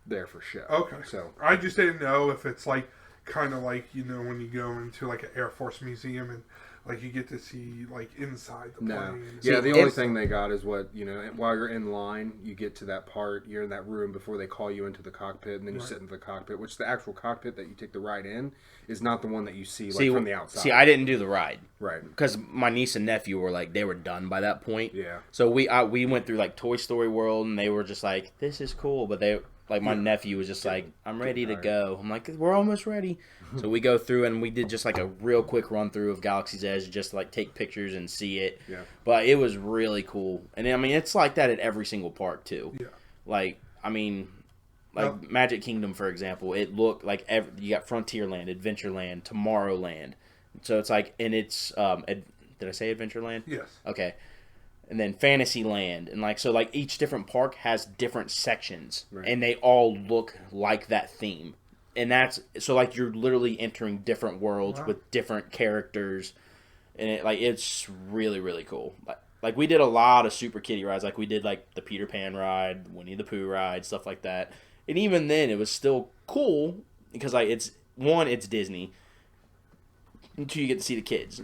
there for show. Okay. So I just didn't know if it's like kind of like, you know, when you go into like an Air Force museum and like you get to see like inside the plane. Yeah, the only thing they got is what, you know, while you're in line, you get to that part, you're in that room before they call you into the cockpit, and then you sit in the cockpit, which the actual cockpit that you take the ride in is not the one that you see from the outside. See, I didn't do the ride. Right. Because my niece and nephew were like, they were done by that point. Yeah. So we went through like Toy Story World, and they were just like, this is cool, but they... Like, my nephew was just like, I'm ready to go. I'm like, we're almost ready. So we go through, and we did just, like, a real quick run-through of Galaxy's Edge just to, like, take pictures and see it. Yeah. But it was really cool. And, I mean, it's like that at every single park, too. Yeah. Like, I mean, like, Magic Kingdom, for example, it looked like you got Frontierland, Adventureland, Tomorrowland. So it's like, and it's, did I say Adventureland? Yes. Okay. And then Fantasyland, and like so, like each different park has different sections, and they all look like that theme. And that's so like you're literally entering different worlds with different characters, and it's really really cool. Like we did a lot of super kiddie rides, like we did like the Peter Pan ride, Winnie the Pooh ride, stuff like that. And even then, it was still cool because like it's Disney, and two, you get to see the kids.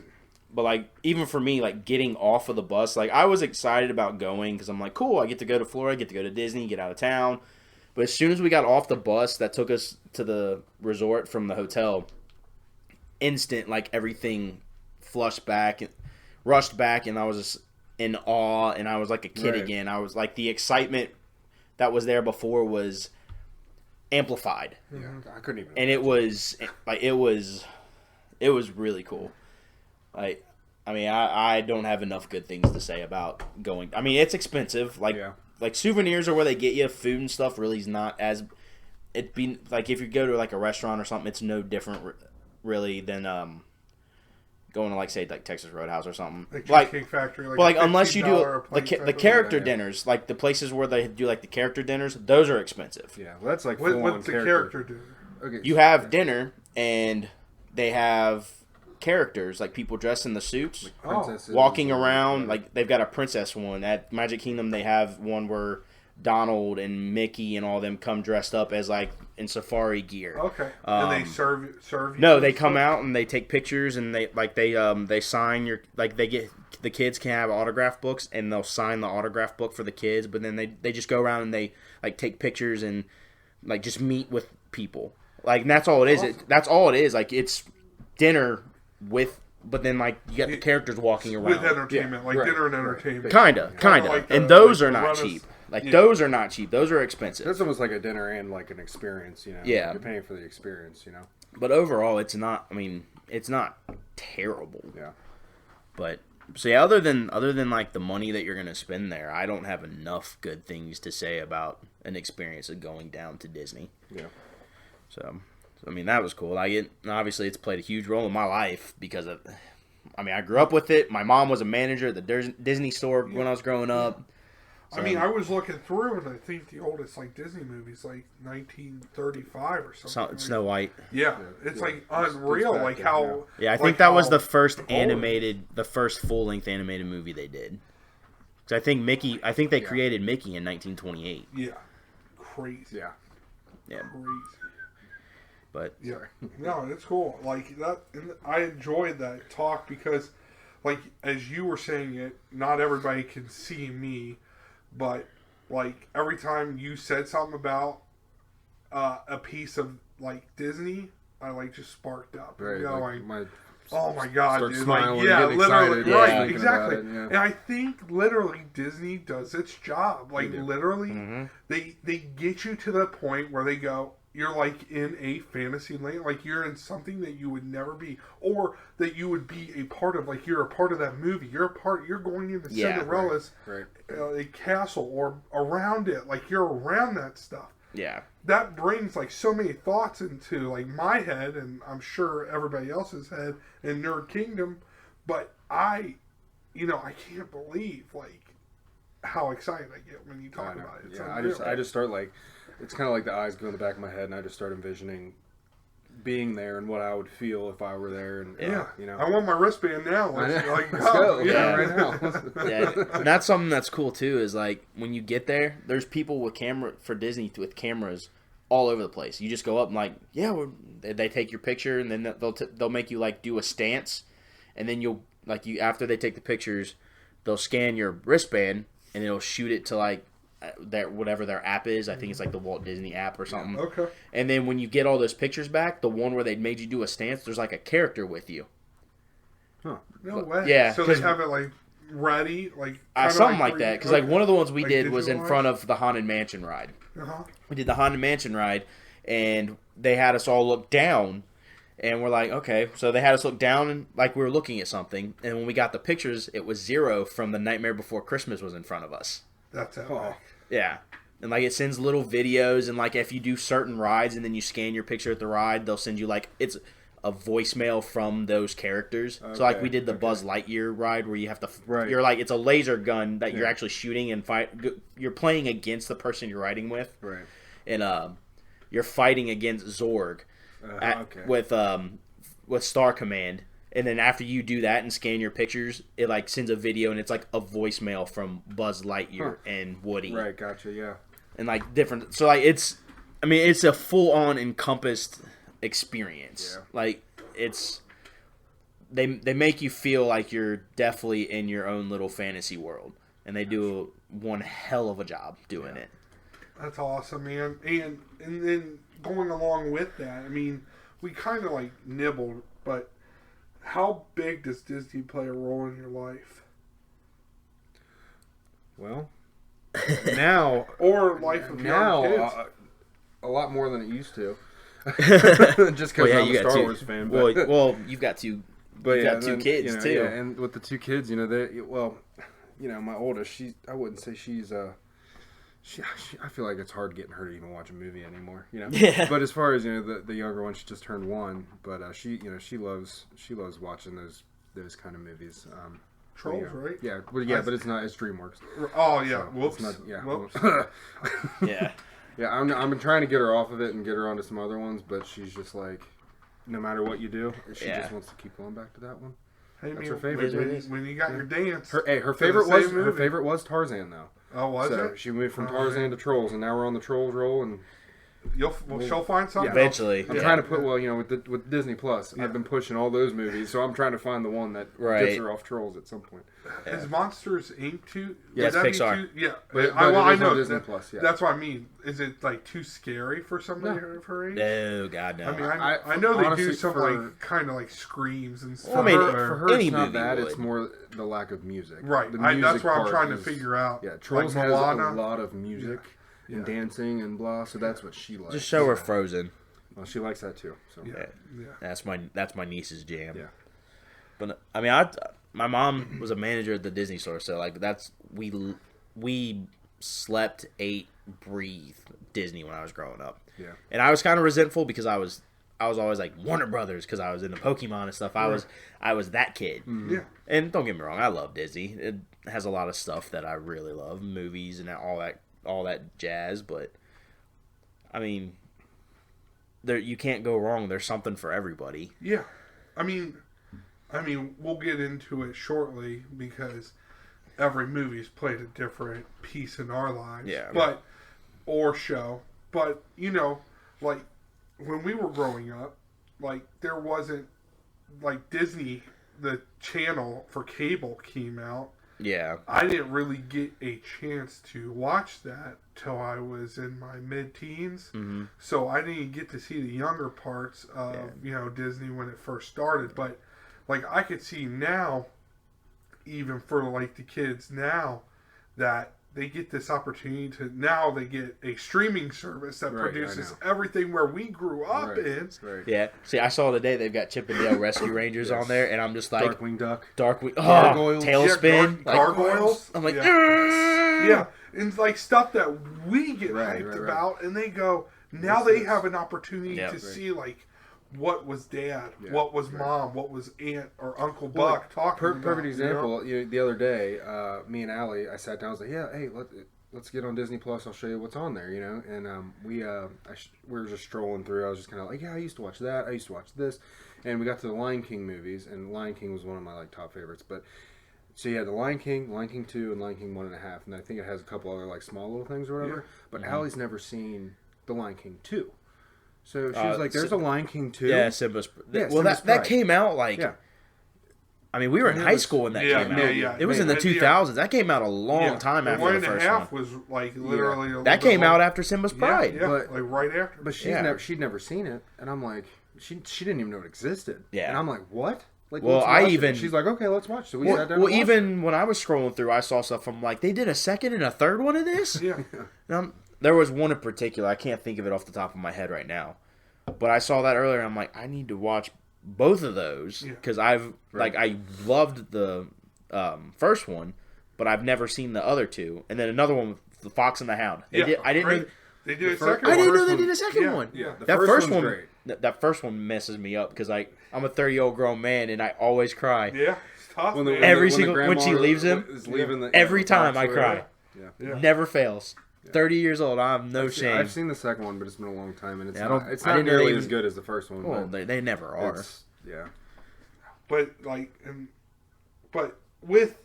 But, like, even for me, like, getting off of the bus, like, I was excited about going because I'm like, cool, I get to go to Florida, get to go to Disney, get out of town. But as soon as we got off the bus that took us to the resort from the hotel, instant, like, everything rushed back, and I was just in awe, and I was like a kid again. I was like, the excitement that was there before was amplified. Yeah, I couldn't even. And it was really cool. Like, I mean, I don't have enough good things to say about going. I mean, it's expensive. Like souvenirs are where they get you. Food and stuff really is not as. It'd be like if you go to like a restaurant or something, it's no different really than going to like say like Texas Roadhouse or something. Like Cheesecake Factory. Like, well, like unless you do the character dinners, like the places where they do like the character dinners, those are expensive. Yeah, well, that's like what's the character dinner? Okay, you have dinner and they have characters, like people dressed in the suits, like walking around. Like they've got a princess one at Magic Kingdom. They have one where Donald and Mickey and all them come dressed up as like in safari gear. Okay, and they serve you. No, they come out and they take pictures and they sign your the kids can have autograph books and they'll sign the autograph book for the kids. But then they just go around and they like take pictures and like just meet with people. Like and that's all it is. Awesome. That's all it is. Like it's dinner. But then like you got the characters walking around with entertainment, dinner and entertainment. Kinda, like and those are not cheap. Like those are not cheap. Those are expensive. That's almost like a dinner and like an experience, you know. Yeah, you're paying for the experience, you know. But overall, it's not. I mean, it's not terrible. Yeah. But So yeah, other than like the money that you're gonna spend there, I don't have enough good things to say about an experience of going down to Disney. Yeah. So I mean, that was cool. Obviously it's played a huge role in my life because of. I mean, I grew up with it. My mom was a manager at the Disney store when I was growing up. So, I mean, I was looking through, and I think the oldest like Disney movie's like 1935 or something. Snow White. Yeah, it's like unreal, like how. Yeah, I think that was the first the first full length animated movie they did. Because I think they created Mickey in 1928. Yeah, crazy. Yeah. Crazy. But yeah, no, it's cool. Like that, and I enjoyed that talk because, like as you were saying it, not everybody can see me, but like every time you said something about a piece of like Disney, I like just sparked up. Right. Going, Like oh my god, start dude! smiling, Like, yeah, get literally, excited, right? thinking Exactly. about it, yeah. And I think literally Disney does its job. Like literally, Mm-hmm. they get you to the point where they go, you're like in a fantasy land, like you're in something that you would never be, or that you would be a part of. Like you're a part of that movie. You're going into Cinderella's castle or around it. Like you're around that stuff. yeah. That brings like so many thoughts into like my head, and I'm sure everybody else's head in Nerd Kingdom. But I can't believe like how excited I get when you talk about it. It's unreal. I just start like, it's kind of like the eyes go in the back of my head, and I just start envisioning being there and what I would feel if I were there. And I want my wristband now. Let's go. Yeah, right now. Yeah, and that's something that's cool too. Is like when you get there, there's people with Disney with cameras all over the place. You just go up and like, they take your picture, and then they'll make you like do a stance, and then after they take the pictures, they'll scan your wristband, and it'll shoot it to like whatever their app is. I think it's like the Walt Disney app or something. Okay. And then when you get all those pictures back, the one where they made you do a stance, there's like a character with you. Huh. No way. Yeah, So they have it like ready, like something like that. Because like one of the ones we did was in visualized? front of the Haunted Mansion ride. Uh-huh. We did the Haunted Mansion ride, and they had us all look down, and we're like, okay. So they had us look down and like we were looking at something, and when we got the pictures, it was Zero from The Nightmare Before Christmas was in front of us. That's it. Yeah. And like it sends little videos, and like if you do certain rides and then you scan your picture at the ride, they'll send you like it's a voicemail from those characters. Okay, so like we did the Buzz Lightyear ride where you have to you're like it's a laser gun that you're actually shooting and you're playing against the person you're riding with. Right. And you're fighting against Zorg with Star Command. And then after you do that and scan your pictures, it like sends a video, and it's like a voicemail from Buzz Lightyear and Woody. Right, gotcha, yeah. And like different, so like it's a full on encompassed experience. Yeah. Like it's they make you feel like you're definitely in your own little fantasy world, and they do one hell of a job doing it. That's awesome, man. And then going along with that, I mean, we kind of like nibbled, but how big does Disney play a role in your life? Well, now or life of young kids? A lot more than it used to. Just because I'm a Star Wars fan. But, well, you've got two. But you've got two kids too. Yeah, and with the two kids, my oldest, I wouldn't say she's I feel like it's hard getting her to even watch a movie anymore, Yeah. But as far as the younger one, she just turned 1, but she loves watching those kind of movies. Trolls, right? Yeah, but it's DreamWorks. Oh yeah, so whoops. Whoops. Yeah. Yeah, I'm trying to get her off of it and get her onto some other ones, but she's just like, no matter what you do, she just wants to keep going back to that one. Hey, that's her favorite. When you got your dance, her favorite was Tarzan though. Oh, was it? She moved from Tarzan to Trolls, and now we're on the Trolls roll, and she'll find something. Eventually, I'm trying to put with Disney Plus. I've been pushing all those movies, so I'm trying to find the one that gets her off Trolls at some point. Is Monsters Inc. too? Yeah, it's Pixar. Yeah, but I know Disney Plus. Yeah, that's what I mean. Is it like too scary for somebody of her age? No, God, no. I mean, I know they do some like kind of like screams and stuff. Well, I mean, for her, any it's not movie that. would. It's more the lack of music. Right. The music that's what I'm trying to is, figure out. Yeah, Trolls like has Moana. a lot of music and dancing and blah. So that's what she likes. Just show her Frozen. Well, she likes that too. So Yeah. That's my niece's jam. Yeah. But I mean, my mom was a manager at the Disney store, so like we slept, ate, breathed Disney when I was growing up. Yeah. And I was kind of resentful because I was always like Warner Brothers because I was into Pokemon and stuff. I was that kid. Yeah. And don't get me wrong, I love Disney. It has a lot of stuff that I really love, movies and all that jazz. But I mean, you can't go wrong. There's something for everybody. Yeah, I mean, we'll get into it shortly because every movie's played a different piece in our lives. Yeah. Or show. But, you know, like, when we were growing up, like, there wasn't, like, Disney, the channel for cable came out. Yeah. I didn't really get a chance to watch that till I was in my mid-teens. Mm-hmm. So I didn't get to see the younger parts of, you know, Disney when it first started. But, like, I could see now, even for, like, the kids now, that they get this opportunity to, now they get a streaming service that produces everything where we grew up in. Right. Yeah. See, I saw today they've got Chip and Dale Rescue Rangers on there, and I'm just like... Darkwing Duck. Gargoyles. Tailspin. Gargoyles. I'm like... Yeah. And, like, stuff that we get hyped about, and they go, now they have an opportunity to see, like, what was Dad, what was Mom, what was Aunt or Uncle Buck talking about. Perfect example. You know, the other day, me and Allie, I sat down. I was like, "Yeah, hey, let's get on Disney Plus. I'll show you what's on there." You know, and we were just strolling through. I was just kind of like, "Yeah, I used to watch that. I used to watch this," and we got to the Lion King movies, and Lion King was one of my like top favorites. But so you had the Lion King 2, and Lion King 1.5, and I think it has a couple other like small little things or whatever. Yeah. But Allie's never seen the Lion King 2. So she was like, "There's a Lion King 2." Yeah, Simba's. Yeah, well, Simba's that Pride. came out like. Yeah. I mean, we were in high school when that came out. Yeah, it was in the 2000s. That came out a long time after the first one. 1.5 was like literally. That came out after Simba's Pride. Yeah, like right after. But she'd never seen it, and I'm like, she didn't even know it existed. Yeah. And I'm like, what? Like, well, she's like, okay, let's watch. So we sat down. Well, even when I was scrolling through, I saw stuff from like they did a second and a third one of this. Yeah. There was one in particular. I can't think of it off the top of my head right now. But I saw that earlier, and I'm like, I need to watch both of those because I loved the first one, but I've never seen the other two. And then another one, The Fox and the Hound. They did a second one. I didn't know they did a second one. Yeah, that first one, great. That first one messes me up because I'm a 30-year-old grown man, and I always cry. Yeah, it's tough. When she leaves him, every time I cry. Yeah. Never fails. 30 years old, I have no shame. I've seen the second one, but it's been a long time, and it's not nearly as good as the first one. Well, they never are. Yeah. But but with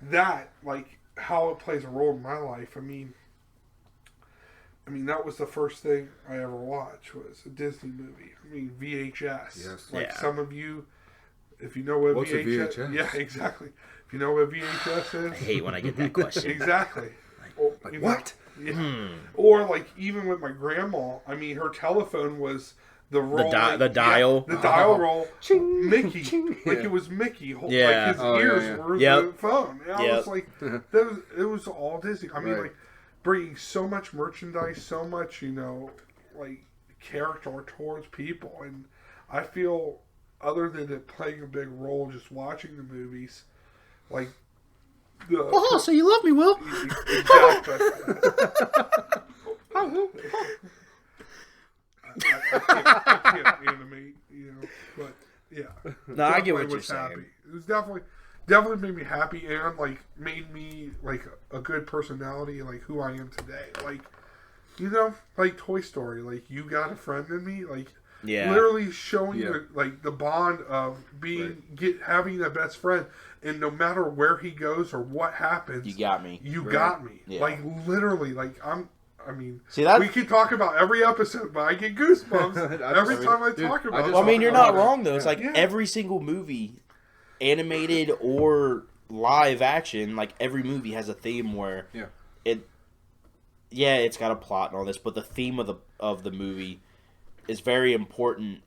that, like how it plays a role in my life, I mean that was the first thing I ever watched was a Disney movie. I mean VHS. Yes. Like some of you, if you know what What's VHS, a VHS? Yeah, exactly. If you know what VHS is, I hate when I get that question. Exactly. Like what? Yeah. Or like even with my grandma, I mean her telephone was the roll, the dial, the dial roll, Ching, Mickey, ching. like it was Mickey, like his ears were the phone. And I was like, it was all Disney. I mean, like bringing so much merchandise, so much like character towards people, and I feel other than it playing a big role, just watching the movies, like. So you love me, Will? Exactly. I can't animate, but yeah. No, I get what you're saying. Happy. It was definitely made me happy and like made me like a good personality, like who I am today. Like, like Toy Story, like you got a friend in me, like. Yeah. Literally showing the bond of having a best friend, and no matter where he goes or what happens, you got me. You got me. Yeah. Like literally, like we could talk about every episode, but I get goosebumps every time I talk about it. Well, I mean, you're not wrong though. It's like every single movie, animated or live action, like every movie has a theme where it's got a plot and all this, but the theme of the movie is very important,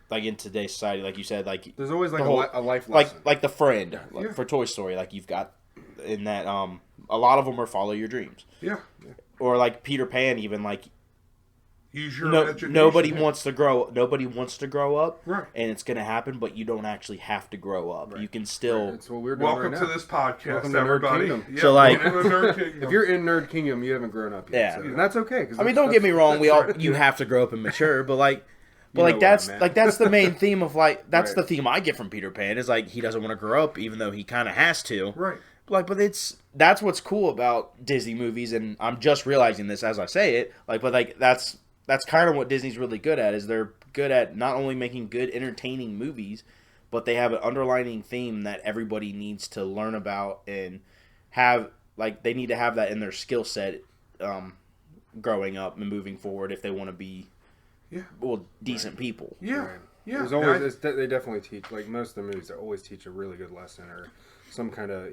like in today's society, like you said, like there's always like a life lesson, like the friend for Toy Story, like you've got in that a lot of them are follow your dreams, or like Peter Pan, even like use your imagination. Nobody wants to grow up, right? And it's going to happen, but you don't actually have to grow up. Right. You can still. Right. That's what we're doing Welcome right to now. this podcast, Welcome to everybody. Nerd Kingdom. Yeah, so like, if you're in Nerd Kingdom, you haven't grown up yet. Yeah, so, and that's okay. I mean, don't get me wrong. You have to grow up and mature, but like. But that's the main theme of that's the theme I get from Peter Pan is he doesn't want to grow up even though he kind of has to. Right. But that's what's cool about Disney movies, and I'm just realizing this as I say it. That's kind of what Disney's really good at is they're good at not only making good entertaining movies, but they have an underlining theme that everybody needs to learn about and have they need to have that in their skill set growing up and moving forward if they want to be. Yeah. Well, decent people. Yeah. Right. Yeah. There's always they definitely teach most of the movies. They always teach a really good lesson or some kind of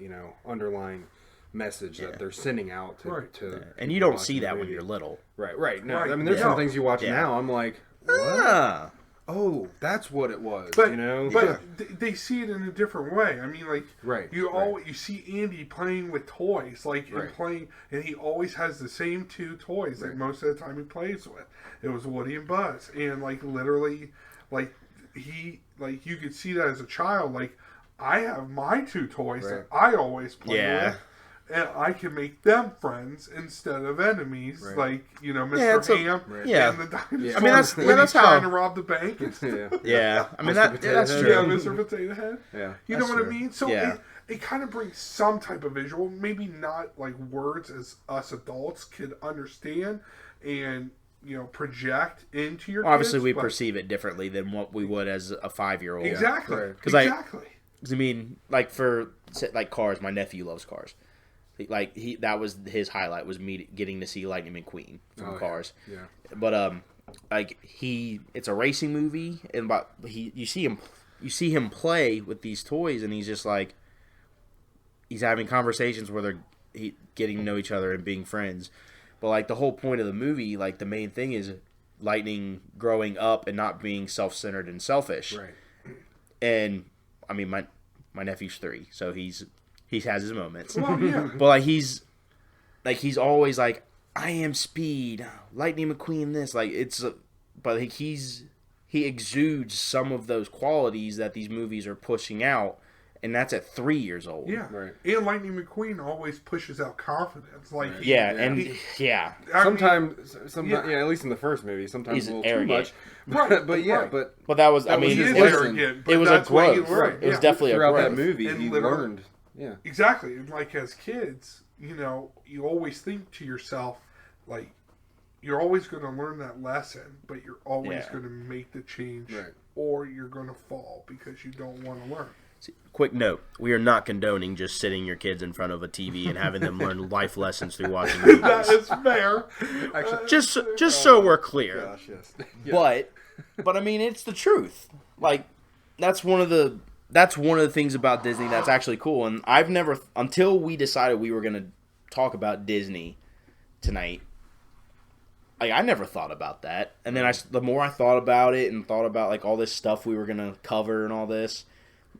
underlying message that they're sending out to and you don't see that when you're little. Right. No, I mean there's some things you watch now. I'm like, what? Oh, that's what it was. But they see it in a different way. I mean, you see Andy playing with toys, and he always has the same two toys. Most of the time he plays with. It was Woody and Buzz, and literally, you could see that as a child. I have my two toys that I always play with. And I can make them friends instead of enemies, Mr. Ham and the dinosaur. I mean, that's how trying to rob the bank. Yeah, I mean that's true. Yeah, Mr. Potato Head. Yeah, you know what I mean. So it kind of brings some type of visual, maybe not words as us adults could understand and project into your. Obviously, kids, we perceive it differently than what we would as a 5-year-old. Exactly. Because I mean, for cars, my nephew loves cars. That was his highlight was me getting to see Lightning McQueen from Cars. Yeah. But it's a racing movie, and you see him play with these toys, and he's just he's having conversations where they're getting to know each other and being friends. But the whole point of the movie, the main thing is Lightning growing up and not being self-centered and selfish. Right. And I mean, my nephew's 3, so he has his moments. Well, yeah. But he's always I am Speed, Lightning McQueen. He exudes some of those qualities that these movies are pushing out, and that's at 3 years old. Yeah, right. And Lightning McQueen always pushes out confidence. Sometimes, at least in the first movie, sometimes he's a little arrogant. too much. But that was. It was a growth. Right. It was definitely a growth. Throughout that movie, he learned. Yeah, exactly. And as kids, you always think to yourself, you're always going to learn that lesson, but you're always going to make the change, or you're going to fall because you don't want to learn. Quick note: we are not condoning just sitting your kids in front of a TV and having them learn life lessons through watching movies. That is fair. Actually, just so we're clear. Gosh, yes. Yeah. But I mean, it's the truth. That's one of the things about Disney that's actually cool. And I've never, until we decided we were going to talk about Disney tonight, I never thought about that. And then the more I thought about it and thought about all this stuff we were going to cover and all this,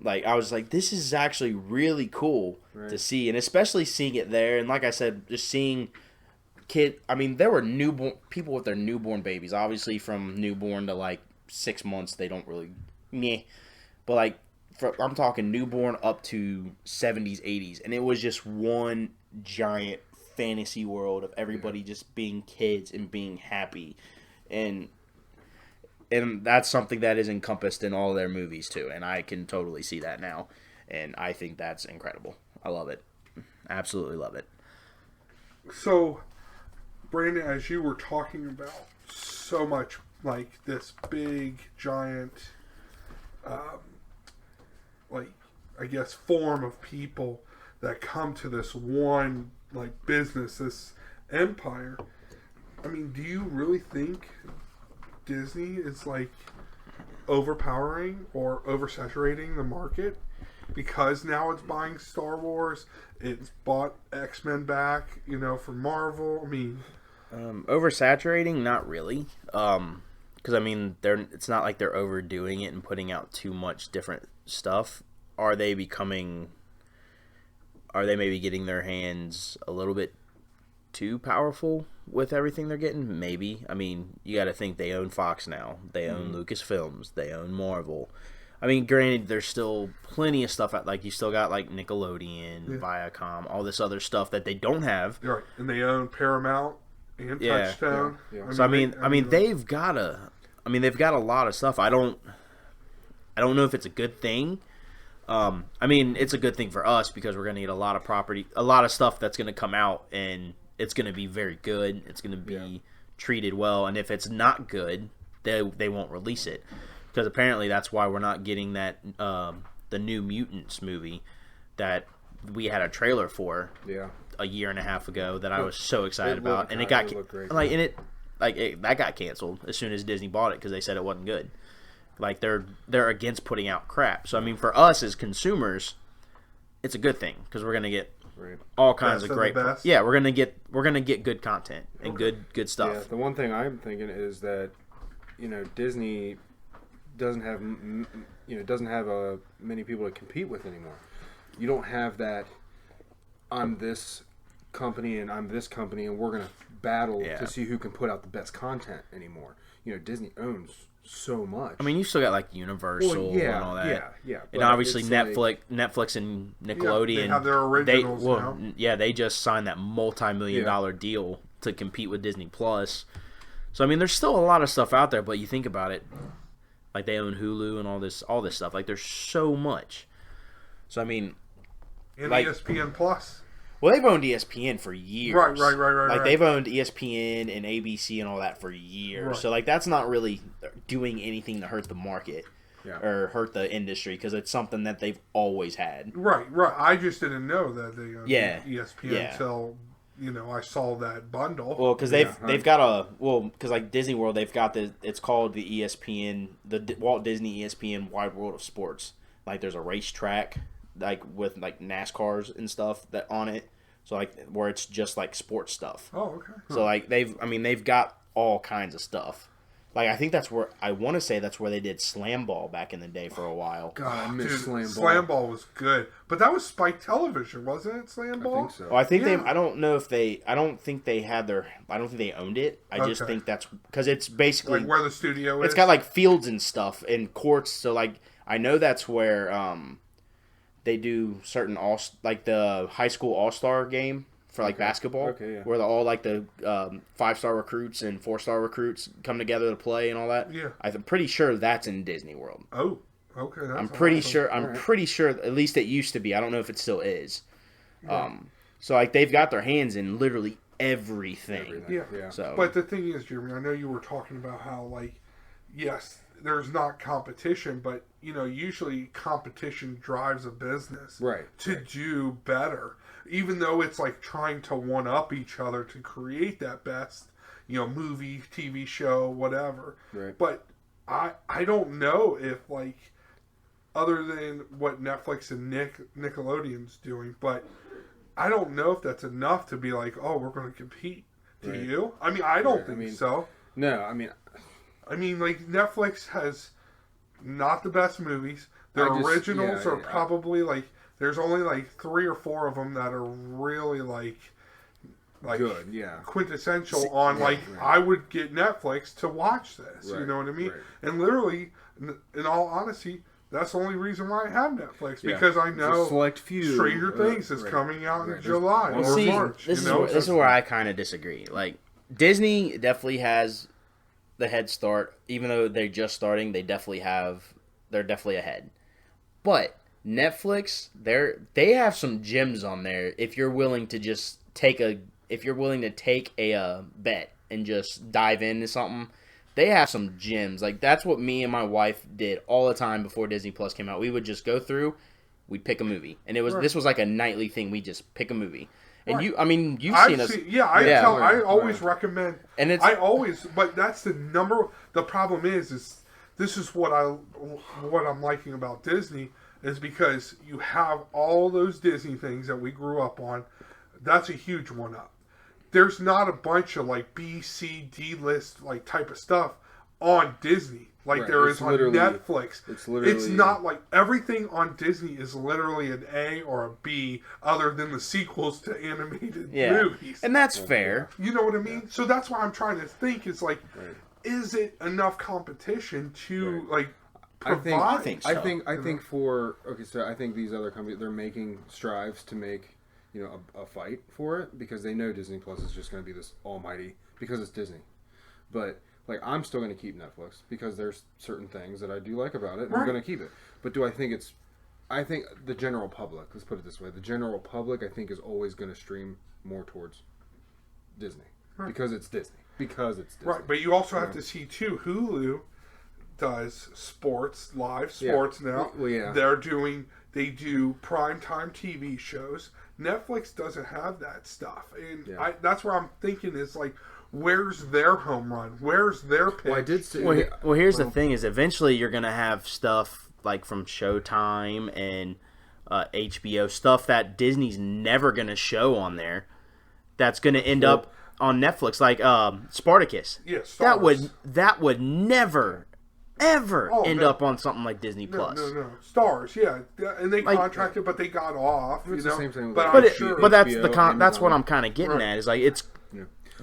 I was this is actually really cool to see. And especially seeing it there. And like I said, just seeing there were newborn people with their newborn babies. Obviously from newborn to 6 months, they don't really, meh. But I'm talking newborn up to 70s, 80s. And it was just one giant fantasy world of everybody just being kids and being happy. And that's something that is encompassed in all their movies too. And I can totally see that now. And I think that's incredible. I love it. Absolutely love it. So, Brandon, as you were talking about so much this big, giant, I guess, form of people that come to this one, business, this empire. I mean, do you really think Disney is, overpowering or oversaturating the market? Because now it's buying Star Wars, it's bought X-Men back, from Marvel. I mean... oversaturating? Not really. Because, it's not like they're overdoing it and putting out too much different stuff. Are they maybe getting their hands a little bit too powerful with everything they're getting. Maybe. I mean, you got to think they own Fox now. They own Lucasfilms. They own Marvel. I mean, granted, there's still plenty of stuff out. Like, you still got, like, Nickelodeon, Viacom, all this other stuff that they don't have. Right, and they own Paramount and Touchstone. Yeah. So, I mean, they've got a lot of stuff. I don't know if it's a good thing. I mean, it's a good thing for us because we're going to get a lot of stuff that's going to come out, and it's going to be very good. It's going to be treated well, and if it's not good, they won't release it. Because apparently that's why we're not getting that the New Mutants movie that we had a trailer for a year and a half ago that I was so excited about, and it got that got canceled as soon as Disney bought it because they said it wasn't good. Like they're against putting out crap. So I mean, for us as consumers, it's a good thing because we're gonna get all kinds of great. Yeah, we're gonna get good content and good stuff. Yeah, the one thing I'm thinking is that Disney doesn't have many people to compete with anymore. You don't have that. I'm this company and I'm this company and we're gonna battle to see who can put out the best content anymore. Disney owns so much. I mean, you still got like Universal and all that. Yeah. And obviously Netflix and Nickelodeon. They have their originals now. Yeah, they just signed that multi-million-dollar deal to compete with Disney Plus. So I mean, there's still a lot of stuff out there, but you think about it. Like they own Hulu and all this stuff. Like there's so much. So I mean, and ESPN Plus. Well, they've owned ESPN for years. Right. Like they've owned ESPN and ABC and all that for years. Right. So like that's not really doing anything to hurt the market or hurt the industry because it's something that they've always had. Right. I just didn't know that they owned ESPN until I saw that bundle. Well, because they've got because like Disney World, they've got it's called the ESPN, the Walt Disney ESPN Wide World of Sports. Like there's a racetrack, like with like NASCARs and stuff that on it. So like where it's just like sports stuff. Oh, okay. So like they've got all kinds of stuff. Like I think that's where they did Slam Ball back in the day for a while. God, I miss Slam Ball. Slam Ball was good, but that was Spike Television, wasn't it? Slam Ball. I think so. Well, I think I don't think they owned it. I just think that's because it's basically like where the studio is. It's got like fields and stuff and courts. So like I know that's where they do certain like the high school all-star game for like basketball, where all like the 5-star recruits and 4-star recruits come together to play and all that. Yeah, I'm pretty sure that's in Disney World. Oh, okay. I'm pretty sure. At least it used to be. I don't know if it still is. Yeah. So like they've got their hands in literally everything. Yeah. So, but the thing is, Jeremy, I know you were talking about how like, yes, there's not competition, but usually competition drives a business to do better. Even though it's like trying to one up each other to create that best, movie, TV show, whatever. Right. But I don't know if like other than what Netflix and Nickelodeon's doing, but I don't know if that's enough to be like, oh, we're going to compete. Do you? I mean, I don't think so. No, I mean, like Netflix has not the best movies. Their originals are probably like there's only like 3 or 4 of them that are really like good, quintessential on I would get Netflix to watch this. You know what I mean? Right. And literally, in all honesty, that's the only reason why I have Netflix because I know select few Stranger Things is coming out in July or March. This is where I kind of disagree. Like Disney definitely has the head start, even though they're just starting. They're definitely ahead. But Netflix, they have some gems on there. If you're willing to just take a bet and just dive into something, they have some gems. Like that's what me and my wife did all the time before Disney Plus came out. We would just go through, we'd pick a movie, and this was like a nightly thing. We just pick a movie. And you've seen us. I always recommend. And but that's the problem is this is what I'm liking about Disney is because you have all those Disney things that we grew up on. That's a huge one up. There's not a bunch of like B, C, D list like type of stuff on Disney. like there is on Netflix. It's literally. It's not like everything on Disney is literally an A or a B, other than the sequels to animated movies. And that's fair. You know what I mean? So that's why I'm trying to think. Is like, is it enough competition to like provide? I think so. I think for so I think these other companies, they're making strives to make a fight for it, because they know Disney Plus is just going to be this almighty, because it's Disney. But like, I'm still going to keep Netflix because there's certain things that I do like about it, and I'm going to keep it. But do I think I think the general public, let's put it this way, the general public, I think, is always going to stream more towards Disney because it's Disney. Because it's Disney. Right, but you also have to see too, Hulu does live sports now. Well, yeah. They do primetime TV shows. Netflix doesn't have that stuff. And that's where I'm thinking is like, where's their home run? Where's their pitch? Well, I did see. Well, here's the thing: is eventually you're gonna have stuff like from Showtime and HBO, stuff that Disney's never gonna show on there. That's gonna end up on Netflix, like Spartacus. Yes, that would never ever end up on something like Disney Plus. No. Stars, and they contracted, but they got off. It's the same thing. But that's what I'm kind of getting at. Is like it's.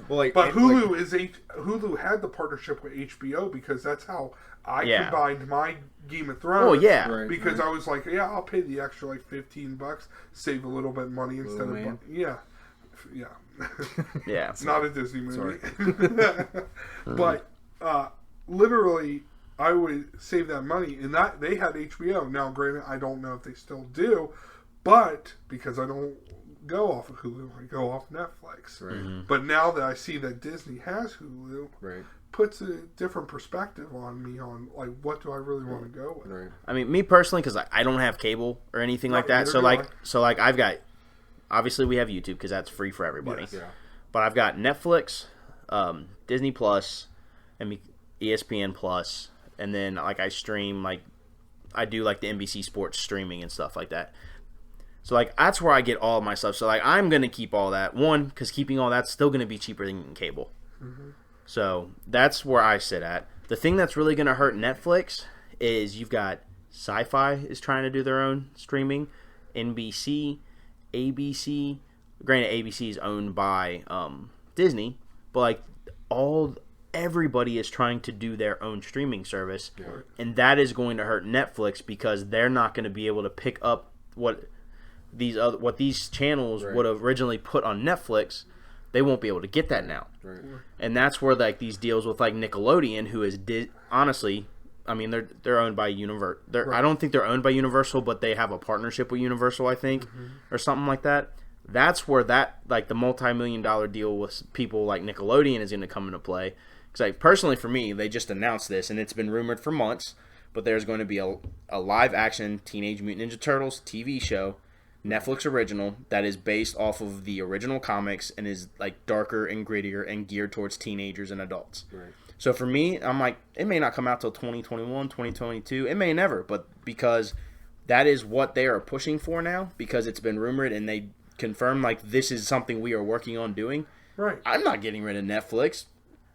Well, like, but Hulu had the partnership with HBO because that's how I combined my Game of Thrones. Oh yeah, because I was like, I'll pay the extra like $15, save a little bit of money instead of yeah. It's not a Disney movie. But literally, I would save that money, and that they had HBO. Now, granted, I don't know if they still do, but because I don't go off of Hulu, I go off Netflix. Right. Mm-hmm. But now that I see that Disney has Hulu, puts a different perspective on me on like, what do I really want to go with? Right. I mean, me personally, because I don't have cable or anything like that. So like I've got, obviously we have YouTube because that's free for everybody. Yes. Yeah. But I've got Netflix, Disney Plus, and ESPN Plus, and then like I stream, like I do like the NBC Sports streaming and stuff like that. So like that's where I get all of my stuff. So like I'm gonna keep all that, one, because keeping all that's still gonna be cheaper than cable. Mm-hmm. So that's where I sit at. The thing that's really gonna hurt Netflix is you've got Sci-Fi is trying to do their own streaming, NBC, ABC. Granted, ABC is owned by Disney, but like everybody is trying to do their own streaming service, and that is going to hurt Netflix because they're not going to be able to pick up what these channels would have originally put on Netflix. They won't be able to get that now, and that's where like these deals with like Nickelodeon, who is honestly, I mean they're owned by Universal. I don't think they're owned by Universal, but they have a partnership with Universal, I think, or something like that. That's where that like the multi-million-dollar deal with people like Nickelodeon is going to come into play. Because like personally for me, they just announced this, and it's been rumored for months, but there's going to be a live-action Teenage Mutant Ninja Turtles TV show, Netflix original, that is based off of the original comics and is like darker and grittier and geared towards teenagers and adults. Right. So for me, I'm like, it may not come out till 2021, 2022. It may never, but because that is what they are pushing for now, because it's been rumored and they confirmed like this is something we are working on doing. Right. I'm not getting rid of Netflix.